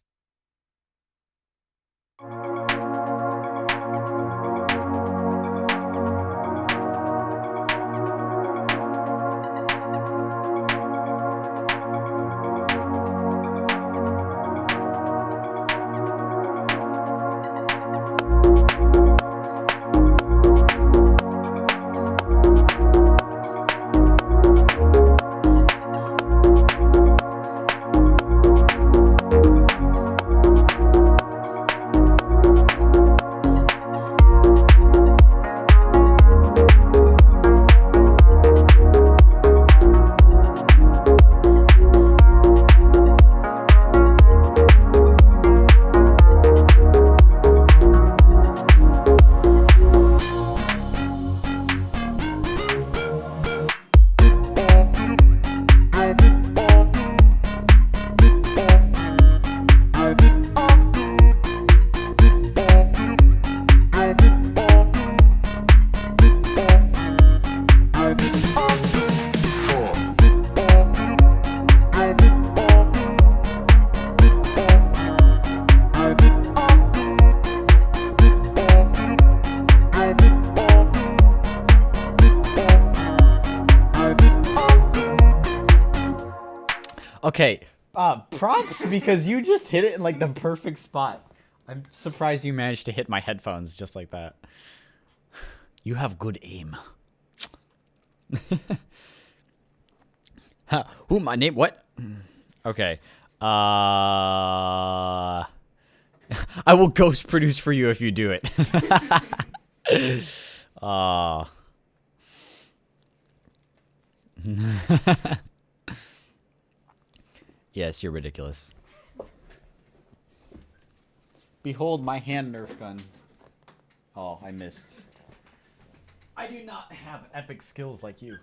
Okay, props, because you just hit it in like the perfect spot. I'm surprised you managed to hit my headphones just like that. You have good aim. Who my name? What? Okay. I will ghost produce for you if you do it. Yes, you're ridiculous. Behold my hand Nerf gun. Oh, I missed. I do not have epic skills like you.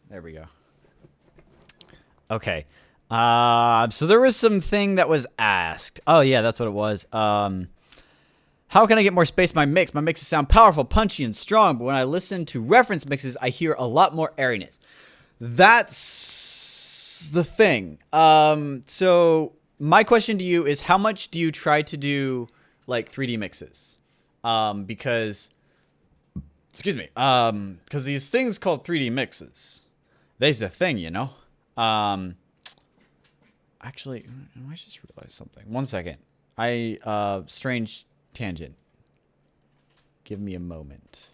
There we go. Okay. So there was something that was asked. Oh, yeah, that's what it was. How can I get more space in my mix? My mixes sound powerful, punchy, and strong, but when I listen to reference mixes, I hear a lot more airiness. That's the thing. So my question to you is, how much do you try to do, like, 3D mixes? Because... Excuse me. Because these things called 3D mixes, there's a thing, you know? Actually, I just realized something. 1 second. Strange tangent. Give me a moment.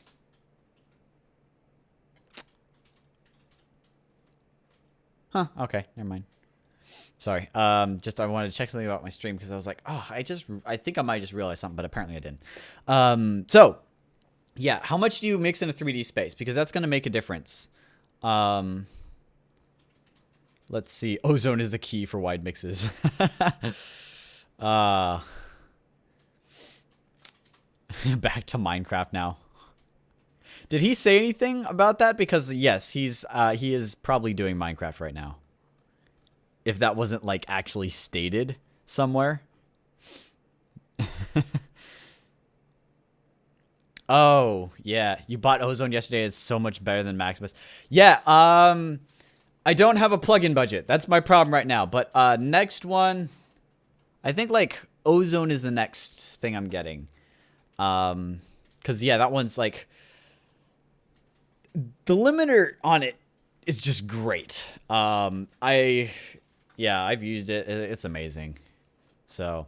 Huh, okay, never mind. Sorry. Just I wanted to check something about my stream because I was like, oh, I think I might just realize something, but apparently I didn't. So, yeah, how much do you mix in a 3D space? Because that's going to make a difference. Let's see. Ozone is the key for wide mixes. Back to Minecraft now. Did he say anything about that? Because yes, he is probably doing Minecraft right now. If that wasn't like actually stated somewhere. Oh, yeah. You bought Ozone yesterday. It's so much better than Maximus. Yeah, I don't have a plugin budget. That's my problem right now. But next one, I think like Ozone is the next thing I'm getting. Cuz yeah, that one's like the limiter on it is just great. I've used it. It's amazing. So,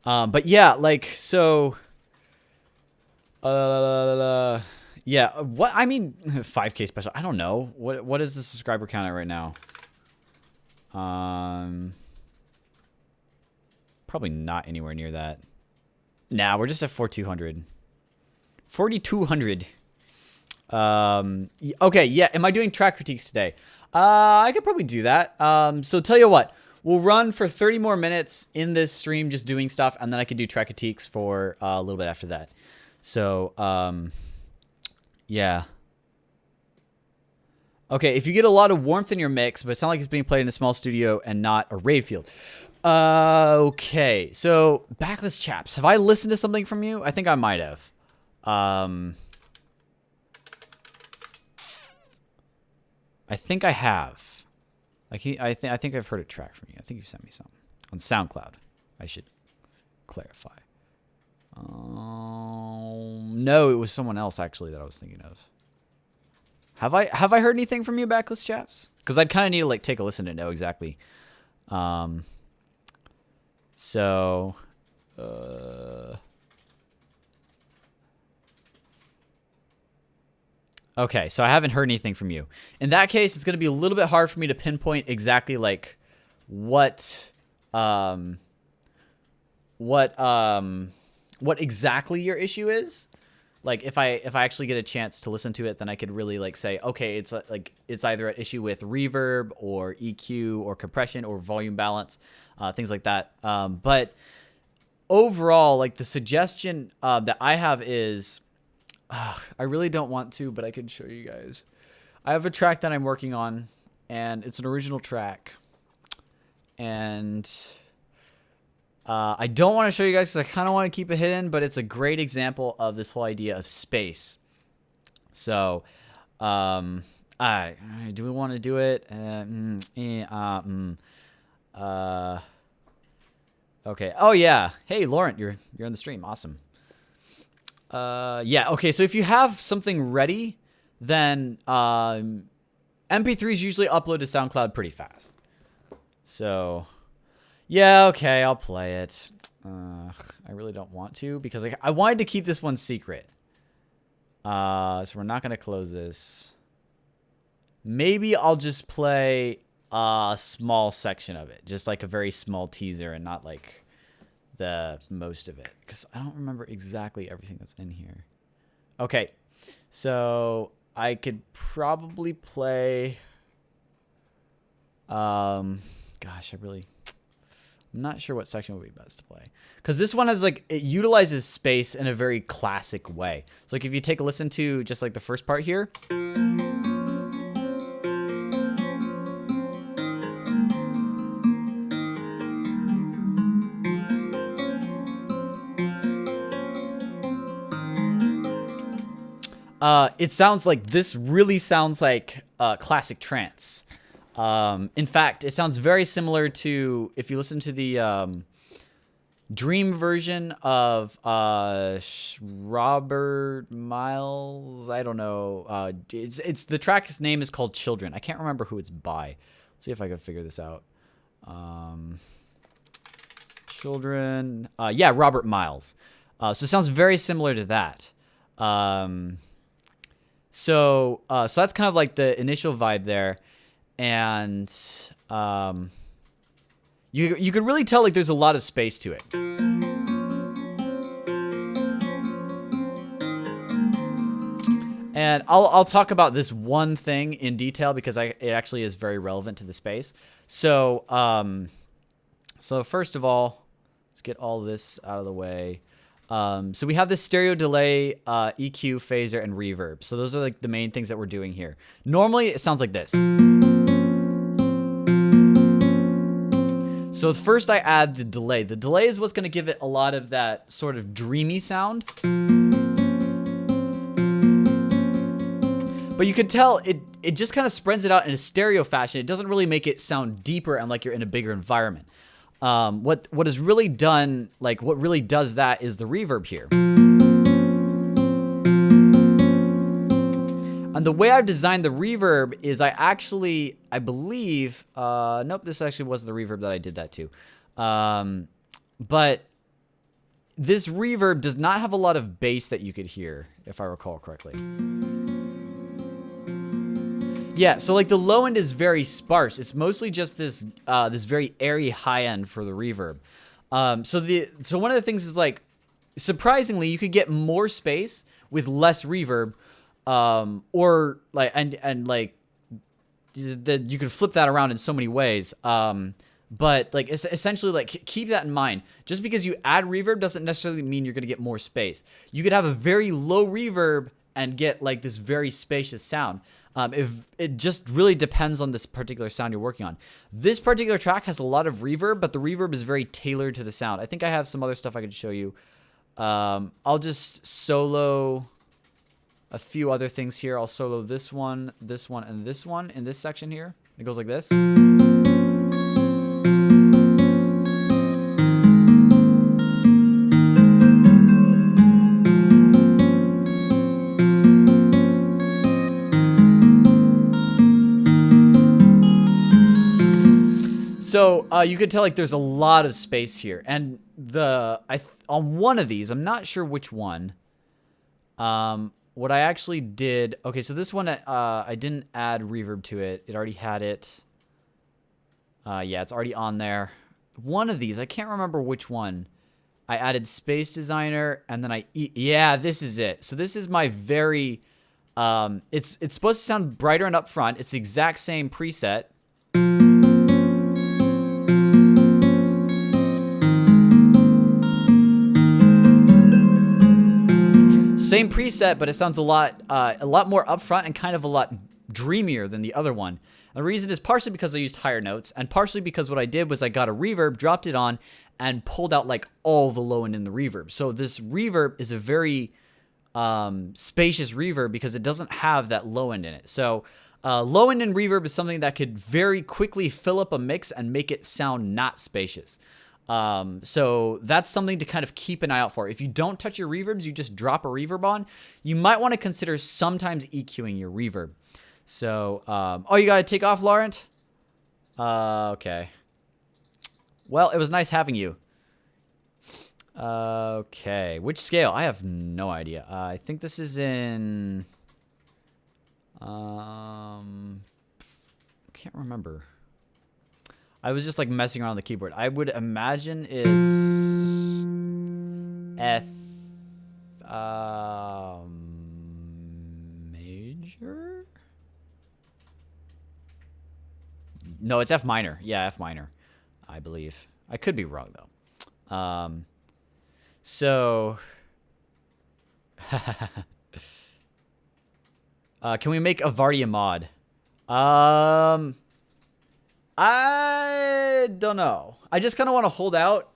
but yeah, like so yeah, what I mean 5K special. I don't know. What is the subscriber count at right now? Probably not anywhere near that. Nah, we're just at 4,200. 4,200. Okay, yeah, am I doing track critiques today? I could probably do that. So tell you what, we'll run for 30 more minutes in this stream just doing stuff, and then I could do track critiques for a little bit after that. So, yeah. Okay, if you get a lot of warmth in your mix, but it's not like it's being played in a small studio and not a rave field. Okay, so Backless Chaps, have I listened to something from you? I think I might have. I think I have. Like I think I've heard a track from you. I think you sent me something on SoundCloud. I should clarify. No, it was someone else actually that I was thinking of. Have I heard anything from you, Backless Chaps? Because I'd kind of need to like take a listen to know exactly. So, okay, so I haven't heard anything from you. In that case, it's going to be a little bit hard for me to pinpoint exactly like what exactly your issue is. Like if I actually get a chance to listen to it, then I could really like say, okay, it's like it's either an issue with reverb or EQ or compression or volume balance, things like that. But overall, like the suggestion that I have is, I really don't want to, but I can show you guys. I have a track that I'm working on, and it's an original track, and I don't want to show you guys because I kind of want to keep it hidden, but it's a great example of this whole idea of space. So, do we want to do it? Okay. Oh yeah. Hey, Laurent, you're on the stream. Awesome. Yeah. Okay. So if you have something ready, then MP3s usually upload to SoundCloud pretty fast. So. Yeah, okay, I'll play it. I really don't want to because I wanted to keep this one secret. So we're not going to close this. Maybe I'll just play a small section of it. Just like a very small teaser and not like the most of it. Because I don't remember exactly everything that's in here. Okay. So I could probably play... gosh, I'm not sure what section would be best to play. Because this one has like, it utilizes space in a very classic way. So like if you take a listen to just like the first part here. It sounds like, this really sounds like classic trance. In fact, it sounds very similar to, if you listen to the Dream version of Robert Miles. I don't know. It's the track's name is called Children. I can't remember who it's by. Let's see if I can figure this out. Children. Yeah, Robert Miles. So it sounds very similar to that. So that's kind of like the initial vibe there. And you could really tell like there's a lot of space to it. And I'll talk about this one thing in detail because it actually is very relevant to the space. So so first of all, let's get all this out of the way. So we have this stereo delay, EQ, phaser, and reverb. So those are like the main things that we're doing here. Normally it sounds like this. So first I add the delay. The delay is what's going to give it a lot of that sort of dreamy sound. But you can tell it just kind of spreads it out in a stereo fashion. It doesn't really make it sound deeper and like you're in a bigger environment. What is really done, like what really does that is the reverb here. And the way I've designed the reverb is I believe, nope, this actually wasn't the reverb that I did that to. But this reverb does not have a lot of bass that you could hear, if I recall correctly. Yeah, so like the low end is very sparse. It's mostly just this this very airy high end for the reverb. So one of the things is like, surprisingly, you could get more space with less reverb, or like and like that you could flip that around in so many ways. But like essentially, like keep that in mind. Just because you add reverb doesn't necessarily mean you're gonna get more space. You could have a very low reverb and get like this very spacious sound. If it just really depends on this particular sound you're working on. This particular track has a lot of reverb, but the reverb is very tailored to the sound. I think I have some other stuff I could show you. I'll just solo a few other things here. I'll solo this one, and this one in this section here. It goes like this. So you could tell like there's a lot of space here, and on one of these, I'm not sure which one. What I actually did, okay, so this one I didn't add reverb to it. It already had it. Yeah, it's already on there. One of these, I can't remember which one. I added Space Designer, and then yeah, this is it. So this is my very, it's supposed to sound brighter and upfront. It's the exact same preset. Same preset, but it sounds a lot more upfront and kind of a lot dreamier than the other one. And the reason is partially because I used higher notes, and partially because what I did was I got a reverb, dropped it on, and pulled out like all the low end in the reverb. So this reverb is a very spacious reverb because it doesn't have that low end in it. So low end and reverb is something that could very quickly fill up a mix and make it sound not spacious. So that's something to kind of keep an eye out for. If you don't touch your reverbs, you just drop a reverb on, you might want to consider sometimes EQing your reverb. So, oh, you gotta take off, Laurent? Okay. Well, it was nice having you. Okay, which scale? I have no idea. I think this is in. Can't remember. I was just like messing around the keyboard. I would imagine it's F major. No, it's F minor. Yeah, F minor, I believe. I could be wrong though. So, can we make a Vardia mod? I don't know. I just kind of want to hold out,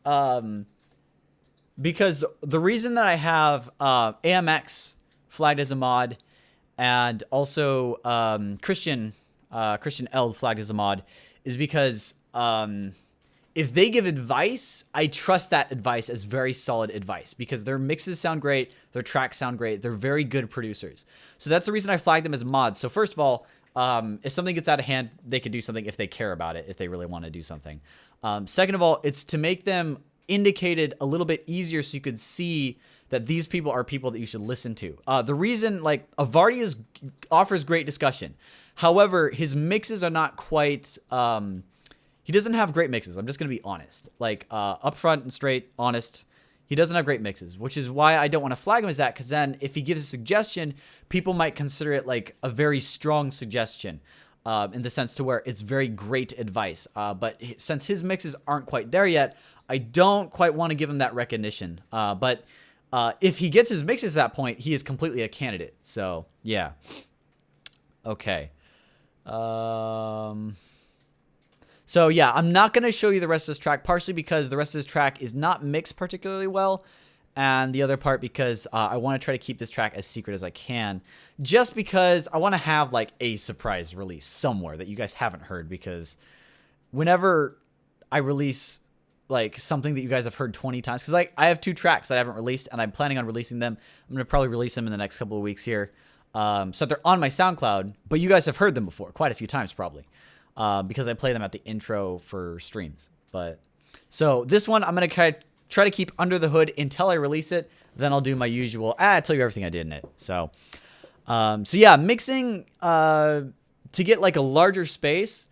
because the reason that I have AMX flagged as a mod, and also Christian L flagged as a mod, is because if they give advice, I trust that advice as very solid advice because their mixes sound great, their tracks sound great, they're very good producers. So that's the reason I flagged them as mods. So first of all, if something gets out of hand, they could do something if they care about it, if they really want to do something. Second of all, it's to make them indicated a little bit easier so you could see that these people are people that you should listen to. The reason, like, Vardia offers great discussion. However, his mixes are not quite... he doesn't have great mixes. I'm just going to be honest. Like, upfront and straight, honest. He doesn't have great mixes, which is why I don't want to flag him as that, because then if he gives a suggestion, people might consider it like a very strong suggestion, in the sense to where it's very great advice. But since his mixes aren't quite there yet, I don't quite want to give him that recognition. But if he gets his mixes at that point, he is completely a candidate. So, yeah. Okay. So yeah, I'm not going to show you the rest of this track, partially because the rest of this track is not mixed particularly well, and the other part because I want to try to keep this track as secret as I can, just because I want to have like a surprise release somewhere that you guys haven't heard, because whenever I release like something that you guys have heard 20 times, because like I have 2 tracks that I haven't released and I'm planning on releasing them. I'm going to probably release them in the next couple of weeks here, so they're on my SoundCloud, but you guys have heard them before quite a few times probably. Because I play them at the intro for streams. But so this one I'm going to try to keep under the hood until I release it. Then I'll do my usual, tell you everything I did in it. So yeah, mixing to get like a larger space.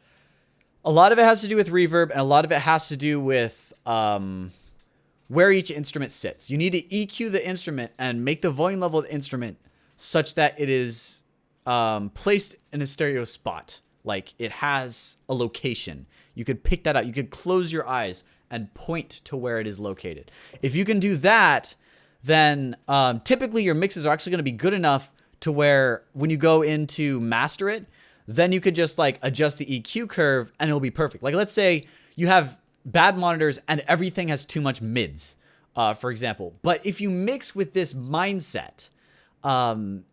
A lot of it has to do with reverb, and a lot of it has to do with where each instrument sits. You need to EQ the instrument and make the volume level of the instrument such that it is placed in a stereo spot. Like, it has a location. You could pick that out. You could close your eyes and point to where it is located. If you can do that, then typically your mixes are actually going to be good enough to where when you go into master it, then you could just like adjust the EQ curve and it'll be perfect. Like, let's say you have bad monitors and everything has too much mids, for example. But if you mix with this mindset,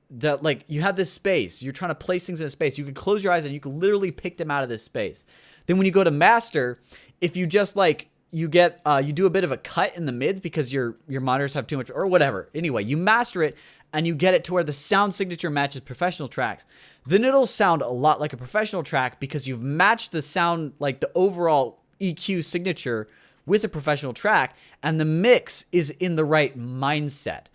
that like you have this space, you're trying to place things in a space, you can close your eyes and you can literally pick them out of this space. Then when you go to master, if you just like you get you do a bit of a cut in the mids because your monitors have too much or whatever, anyway, you master it and you get it to where the sound signature matches professional tracks, then it'll sound a lot like a professional track because you've matched the sound, like the overall EQ signature with a professional track, and the mix is in the right mindset.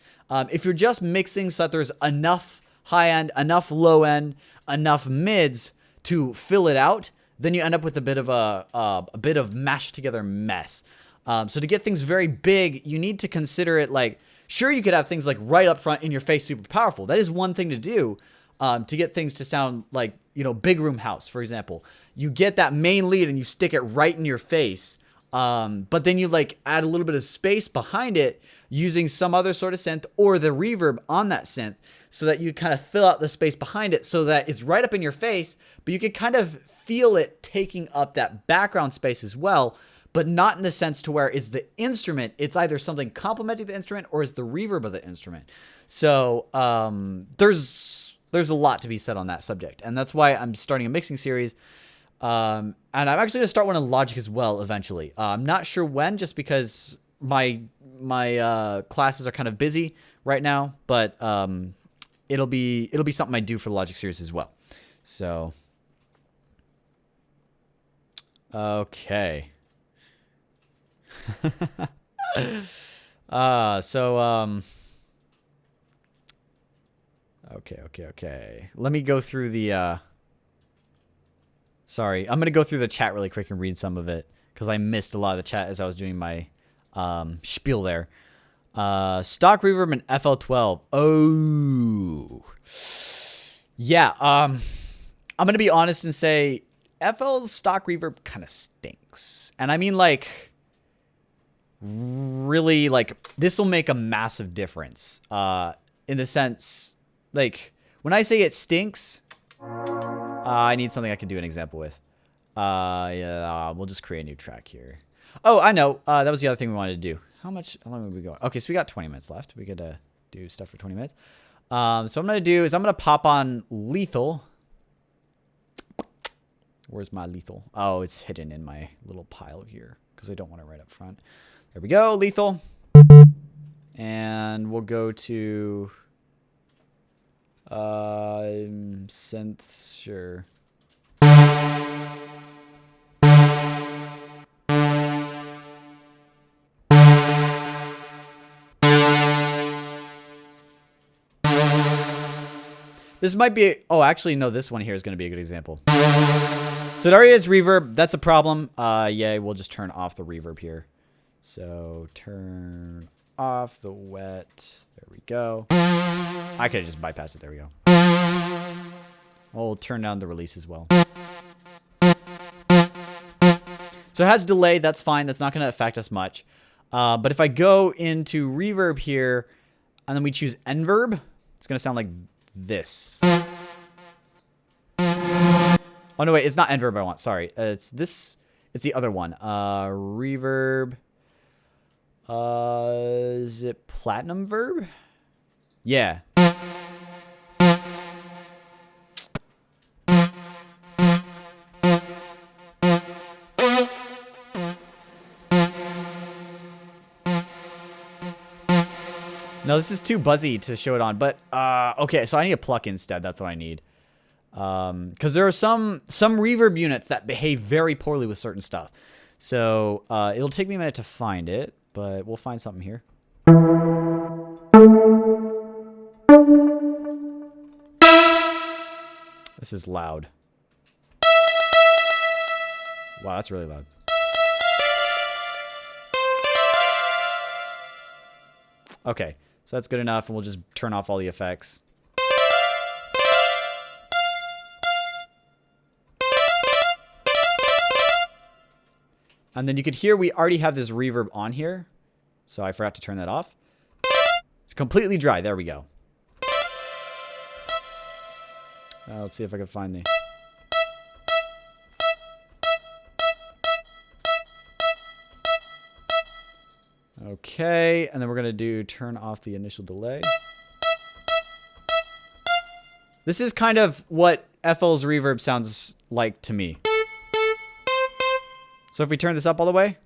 If you're just mixing so that there's enough high end, enough low end, enough mids to fill it out, then you end up with a bit of mashed together mess. So to get things very big, you need to consider it like, sure, you could have things like right up front in your face, super powerful. That is one thing to do, to get things to sound like, you know, Big Room House, for example. You get that main lead and you stick it right in your face. But then you like add a little bit of space behind it using some other sort of synth or the reverb on that synth so that you kind of fill out the space behind it so that it's right up in your face, but you can kind of feel it taking up that background space as well, but not in the sense to where it's the instrument. It's either something complementing the instrument or it's the reverb of the instrument. So there's a lot to be said on that subject. And that's why I'm starting a mixing series. And I'm actually going to start one in Logic as well eventually. I'm not sure when, just because my classes are kind of busy right now, but it'll be something I do for the Logic series as well. So okay. Okay. Let me go through the, sorry. I'm going to go through the chat really quick and read some of it because I missed a lot of the chat as I was doing my, spiel there. Stock reverb and FL12. Oh. Yeah, I'm going to be honest and say FL stock reverb kind of stinks. And I mean, like, really, like, this will make a massive difference. In the sense, like, when I say it stinks, I need something I can do an example with. Yeah, we'll just create a new track here. Oh, I know. That was the other thing we wanted to do. How long have we going? Okay, so we got 20 minutes left. We could do stuff for 20 minutes. So what I'm going to do is I'm going to pop on Lethal. Where's my Lethal? Oh, it's hidden in my little pile here because I don't want it right up front. There we go, Lethal. And we'll go to synths, sure. This might be, oh, actually, no, this one here is going to be a good example. So it already has reverb. That's a problem. Yeah, we'll just turn off the reverb here. So turn off the wet. There we go. I could have just bypassed it. There we go. We'll turn down the release as well. So it has delay. That's fine. That's not going to affect us much. But if I go into reverb here and then we choose Enverb, it's going to sound like this. Oh, no, wait. It's not Enverb I want. Sorry. It's this. It's the other one. Reverb. Is it Platinum Verb? Yeah. No, this is too buzzy to show it on, but okay, so I need a pluck instead. That's what I need. Because there are some reverb units that behave very poorly with certain stuff. So it'll take me a minute to find it, but we'll find something here. This is loud. Wow, that's really loud. Okay, so that's good enough, and we'll just turn off all the effects. And then you could hear we already have this reverb on here. So I forgot to turn that off. It's completely dry. There we go. Let's see if I can find the... Okay, and then we're going to turn off the initial delay. This is kind of what FL's reverb sounds like to me. So if we turn this up all the way.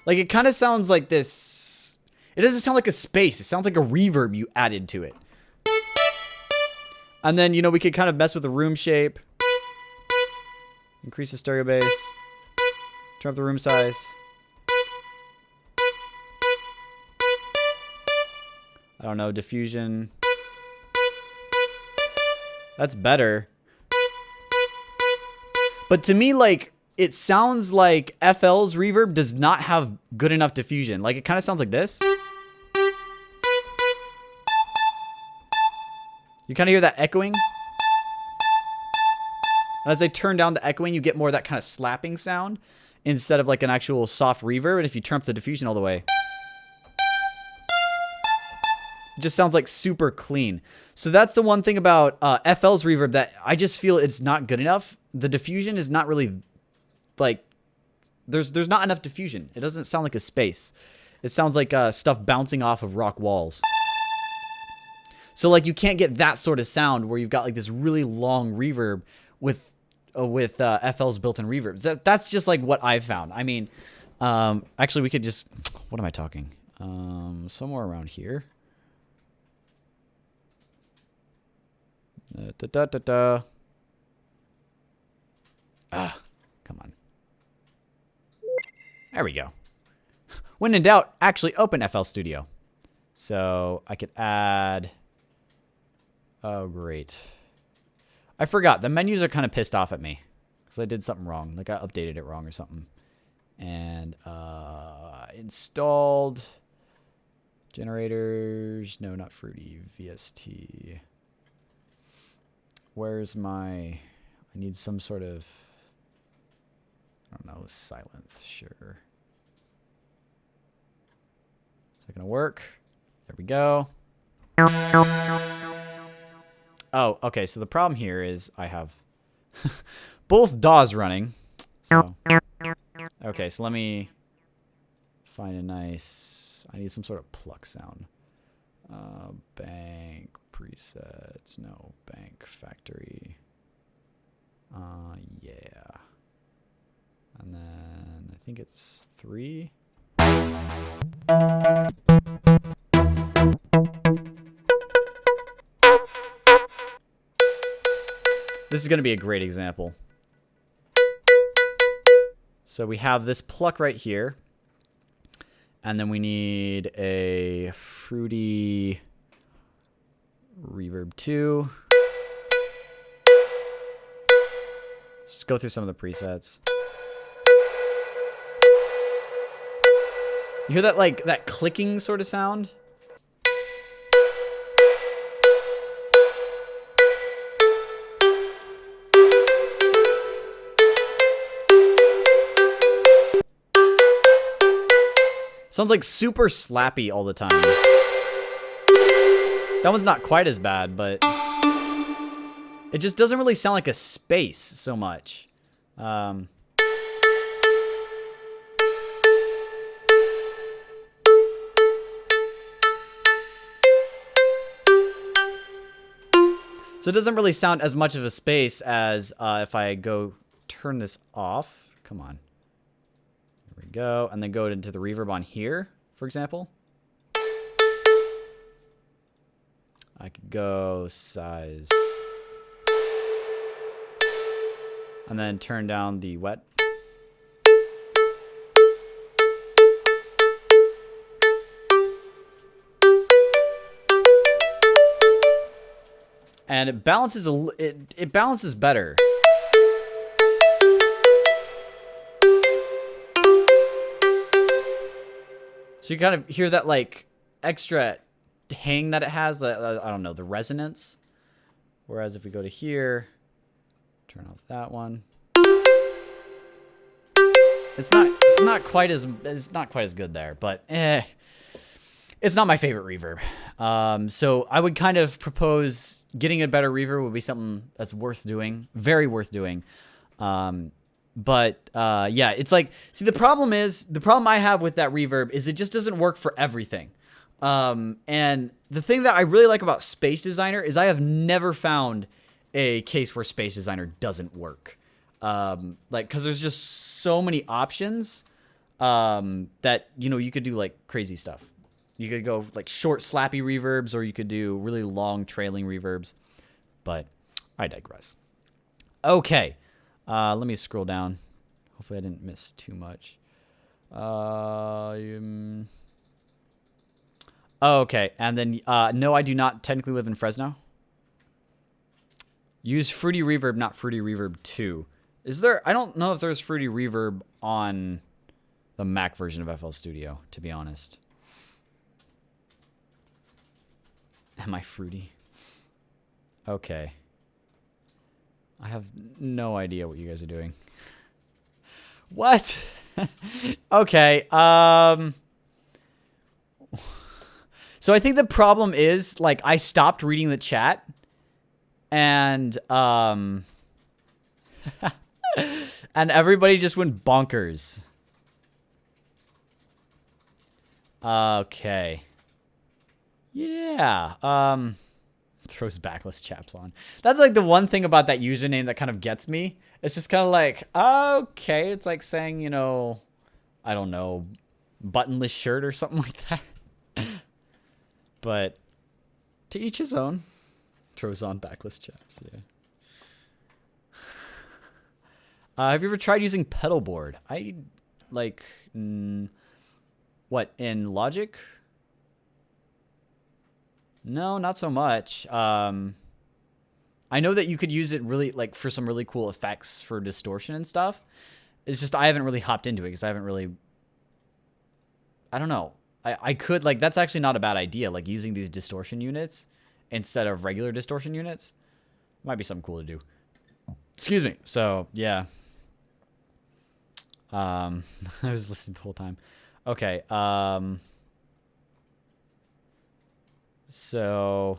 Like, it kind of sounds like this. It doesn't sound like a space. It sounds like a reverb you added to it. And then, you know, we could kind of mess with the room shape. Increase the stereo bass. Turn up the room size. I don't know, diffusion. That's better. But to me, like, it sounds like FL's reverb does not have good enough diffusion. Like, it kind of sounds like this. You kind of hear that echoing. And as I turn down the echoing, you get more of that kind of slapping sound instead of like an actual soft reverb. And if you turn up the diffusion all the way, it just sounds like super clean. So that's the one thing about FL's reverb that I just feel it's not good enough. The diffusion is not really like, there's not enough diffusion. It doesn't sound like a space. It sounds like stuff bouncing off of rock walls. So like you can't get that sort of sound where you've got like this really long reverb with FL's built-in reverbs. That's just like what I've found. I mean, actually we could just, what am I talking? Somewhere around here. Ah, come on. There we go. When in doubt, actually open FL Studio. So I could add... Oh, great. I forgot. The menus are kind of pissed off at me. Because I did something wrong. Like I updated it wrong or something. And installed... Generators. No, not Fruity. VST. Where's my... I need some sort of... I don't know. Silence. Sure. Is that going to work? There we go. Oh, okay. So the problem here is I have both DAWs running. So, okay, so let me find a nice... I need some sort of pluck sound. Bank presets. No, bank factory. Yeah. And then I think it's 3. This is going to be a great example. So we have this pluck right here. And then we need a Fruity Reverb 2. Let's just go through some of the presets. You hear that, like, that clicking sort of sound? Sounds like super slappy all the time. That one's not quite as bad, but it just doesn't really sound like a space so much. So it doesn't really sound as much of a space as if I go turn this off. Come on. There we go. And then go into the reverb on here, for example. I could go size. And then turn down the wet. And it balances it balances better. So you kind of hear that like extra hang that it has, I don't know, the resonance. Whereas if we go to here, turn off that one. It's not quite as good there, but it's not my favorite reverb. So I would kind of propose getting a better reverb would be something that's worth doing, very worth doing. But yeah, it's like, see, the problem I have with that reverb is it just doesn't work for everything. And the thing that I really like about Space Designer is I have never found a case where Space Designer doesn't work. Like, cause there's just so many options, that, you know, you could do like crazy stuff. You could go like short slappy reverbs, or you could do really long trailing reverbs, but I digress. Okay. Let me scroll down. Hopefully I didn't miss too much. Okay. And then, no, I do not technically live in Fresno. Use Fruity Reverb, not Fruity Reverb 2. Is there, I don't know if there's Fruity Reverb on the Mac version of FL Studio, to be honest. Am I fruity? Okay. I have no idea what you guys are doing. What? Okay. So I think the problem is, like, I stopped reading the chat, and and everybody just went bonkers. Okay. Yeah. Throws backless chaps on. That's like the one thing about that username that kind of gets me. It's just kind of like, okay, it's like saying, you know, I don't know, buttonless shirt or something like that. But to each his own. Throws on backless chaps, yeah. Have you ever tried using pedal board? I like what in Logic? No, not so much. I know that you could use it really like for some really cool effects for distortion and stuff. It's just I haven't really hopped into it because I haven't really. I don't know. I could like that's actually not a bad idea. Like using these distortion units instead of regular distortion units might be something cool to do. Excuse me. So yeah. I was listening the whole time. Okay. So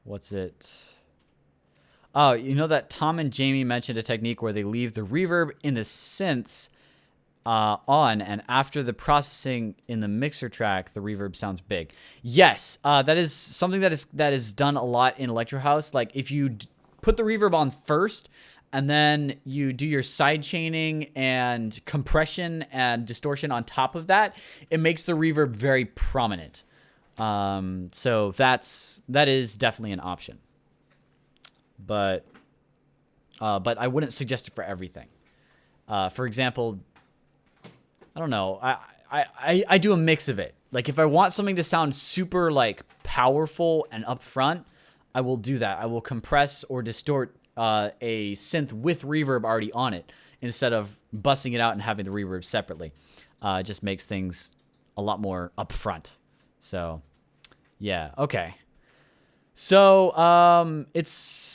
what's it? Oh, you know that Tom and Jamie mentioned a technique where they leave the reverb in the synths on, and after the processing in the mixer track, the reverb sounds big. Yes, that is something that is done a lot in Electro House. Like if you put the reverb on first, and then you do your side chaining and compression and distortion on top of that, it makes the reverb very prominent. So that is definitely an option. But I wouldn't suggest it for everything. For example, I don't know. I do a mix of it. Like if I want something to sound super like powerful and upfront, I will do that. I will compress or distort a synth with reverb already on it instead of bussing it out and having the reverb separately. It just makes things a lot more upfront. So, yeah, okay. So,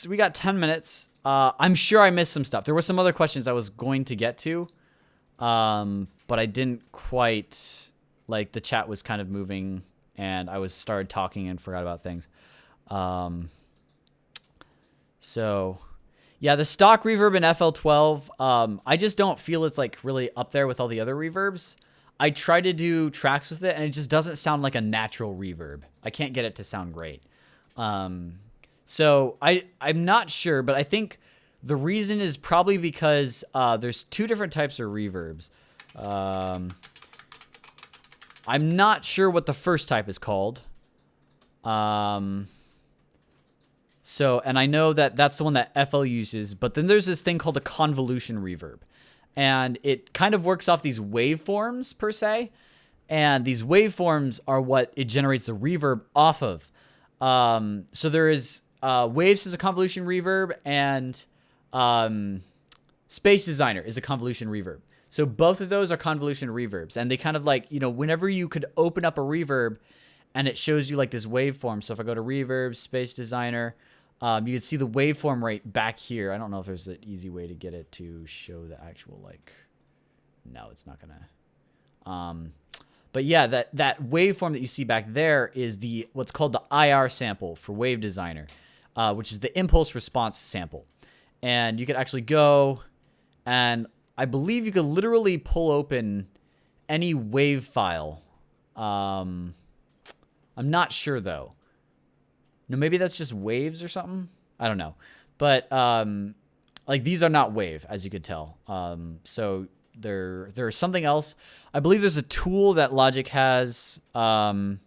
we got 10 minutes. I'm sure I missed some stuff. There were some other questions I was going to get to, but I didn't quite, like, the chat was kind of moving, and I started talking and forgot about things. So, yeah, the stock reverb in FL12, I just don't feel it's, like, really up there with all the other reverbs. I try to do tracks with it, and it just doesn't sound like a natural reverb. I can't get it to sound great. So I'm not sure, but I think the reason is probably because there's two different types of reverbs. I'm not sure what the first type is called. So, and I know that that's the one that FL uses, but then there's this thing called a convolution reverb. And it kind of works off these waveforms, per se. And these waveforms are what it generates the reverb off of. So there is Waves is a convolution reverb, and Space Designer is a convolution reverb. So both of those are convolution reverbs. And they kind of like, you know, whenever you could open up a reverb and it shows you like this waveform. So if I go to Reverb, Space Designer, you can see the waveform right back here. I don't know if there's an easy way to get it to show the actual, like, no, it's not gonna. But yeah, that waveform that you see back there is what's called the IR sample for Wave Designer, which is the impulse response sample. And you could actually go, and I believe you could literally pull open any wave file. I'm not sure though. No, maybe that's just waves or something. I don't know. But like these are not wave, as you could tell. So there's something else. I believe there's a tool that Logic has for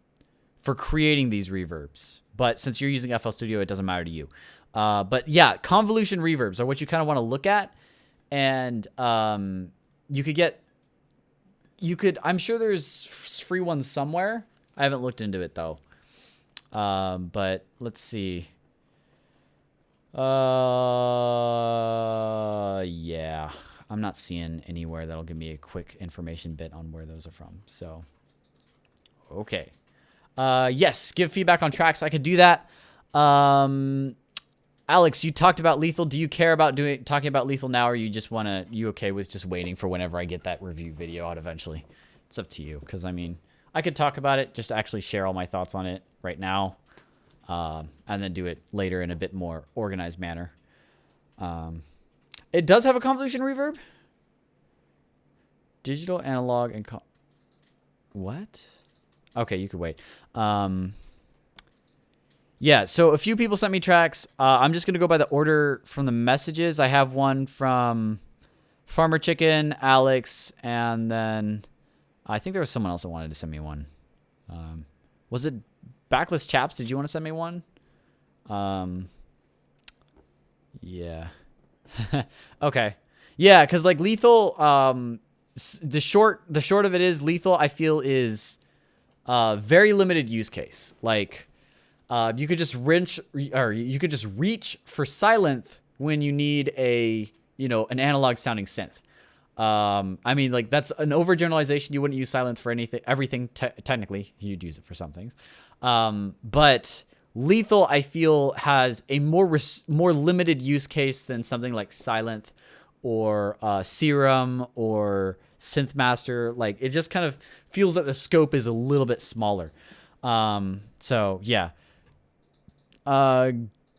creating these reverbs. But since you're using FL Studio, it doesn't matter to you. But yeah, convolution reverbs are what you kind of want to look at. And I'm sure there's free ones somewhere. I haven't looked into it though. But let's see. Yeah, I'm not seeing anywhere that'll give me a quick information bit on where those are from. So, okay. Yes, give feedback on tracks. I could do that. Alex, you talked about Lethal. Do you care about talking about Lethal now, or you okay with just waiting for whenever I get that review video out eventually? It's up to you, because I mean, I could talk about it, just actually share all my thoughts on it right now, and then do it later in a bit more organized manner. It does have a convolution reverb? Digital, analog, and... What? Okay, you could wait. Yeah, so a few people sent me tracks. I'm just going to go by the order from the messages. I have one from Farmer Chicken, Alex, and then... I think there was someone else that wanted to send me one. Was it Backless Chaps? Did you want to send me one? Yeah. Okay. Yeah, because like lethal, the short of it is lethal. I feel is very limited use case. Like, you could just you could just reach for Sylenth when you need an analog sounding synth. I mean, like that's an overgeneralization. You wouldn't use Sylenth for everything. Technically, you'd use it for some things. But lethal, I feel, has a more limited use case than something like Sylenth or Serum or Synthmaster. Like, it just kind of feels that the scope is a little bit smaller. So yeah.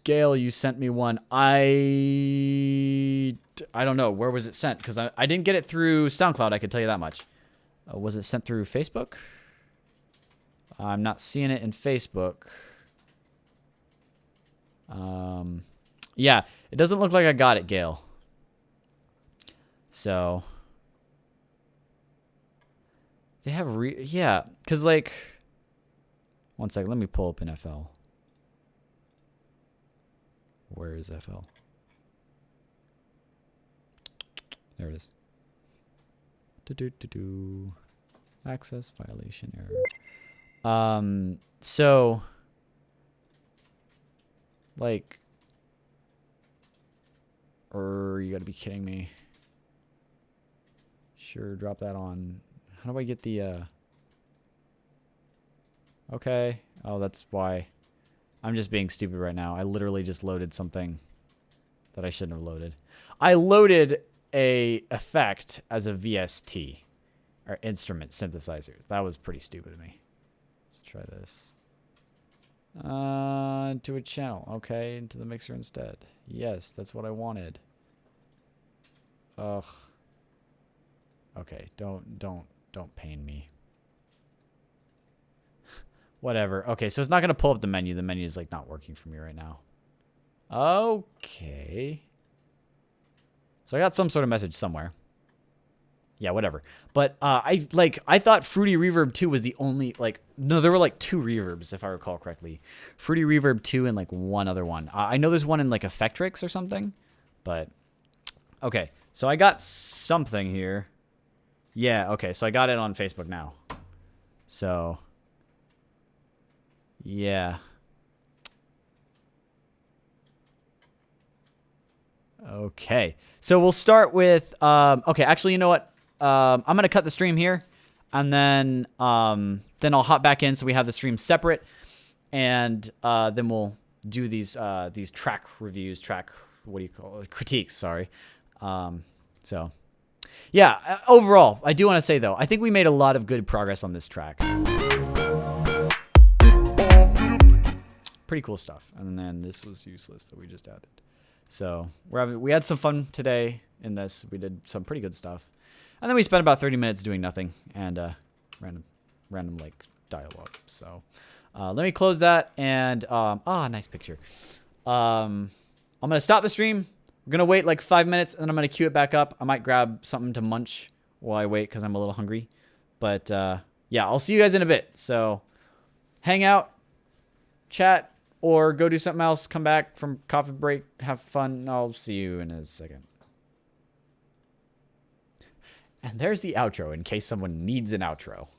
Gail, you sent me one. I don't know. Where was it sent? Because I didn't get it through SoundCloud, I could tell you that much. Was it sent through Facebook? I'm not seeing it in Facebook. Yeah, it doesn't look like I got it, Gail. So they have yeah, because like, one second, let me pull up an FL. Where is FL? There it is. Access violation error. So like, you gotta be kidding me. Sure, drop that on. How do I get the okay. Oh, that's why. I'm just being stupid right now. I literally just loaded something that I shouldn't have loaded. I loaded a effect as a VST, or instrument synthesizers. That was pretty stupid of me. Let's try this. To a channel. Okay, into the mixer instead. Yes, that's what I wanted. Ugh. Okay, don't pain me. Whatever. Okay, so it's not going to pull up the menu. The menu is like not working for me right now. Okay. So I got some sort of message somewhere. Yeah, whatever. But I thought Fruity Reverb 2 was the only, like, no, there were like 2 reverbs if I recall correctly. Fruity Reverb 2 and like one other one. I know there's one in like Effectrix or something, but okay. So I got something here. Yeah, okay. So I got it on Facebook now. So yeah. Okay. So we'll start with okay, actually, you know what? I'm going to cut the stream here, and then I'll hop back in so we have the stream separate, and then we'll do these track reviews, what do you call it? Critiques, sorry. So yeah, overall, I do want to say though, I think we made a lot of good progress on this track. Pretty cool stuff. And then this was useless that we just added. So we had some fun today in this. We did some pretty good stuff. And then we spent about 30 minutes doing nothing and random like dialogue. So let me close that and nice picture. I'm gonna stop the stream. We're gonna wait like 5 minutes and then I'm gonna queue it back up. I might grab something to munch while I wait because I'm a little hungry. But yeah, I'll see you guys in a bit. So hang out, chat, or go do something else. Come back from coffee break, have fun. I'll see you in a second. And there's the outro in case someone needs an outro.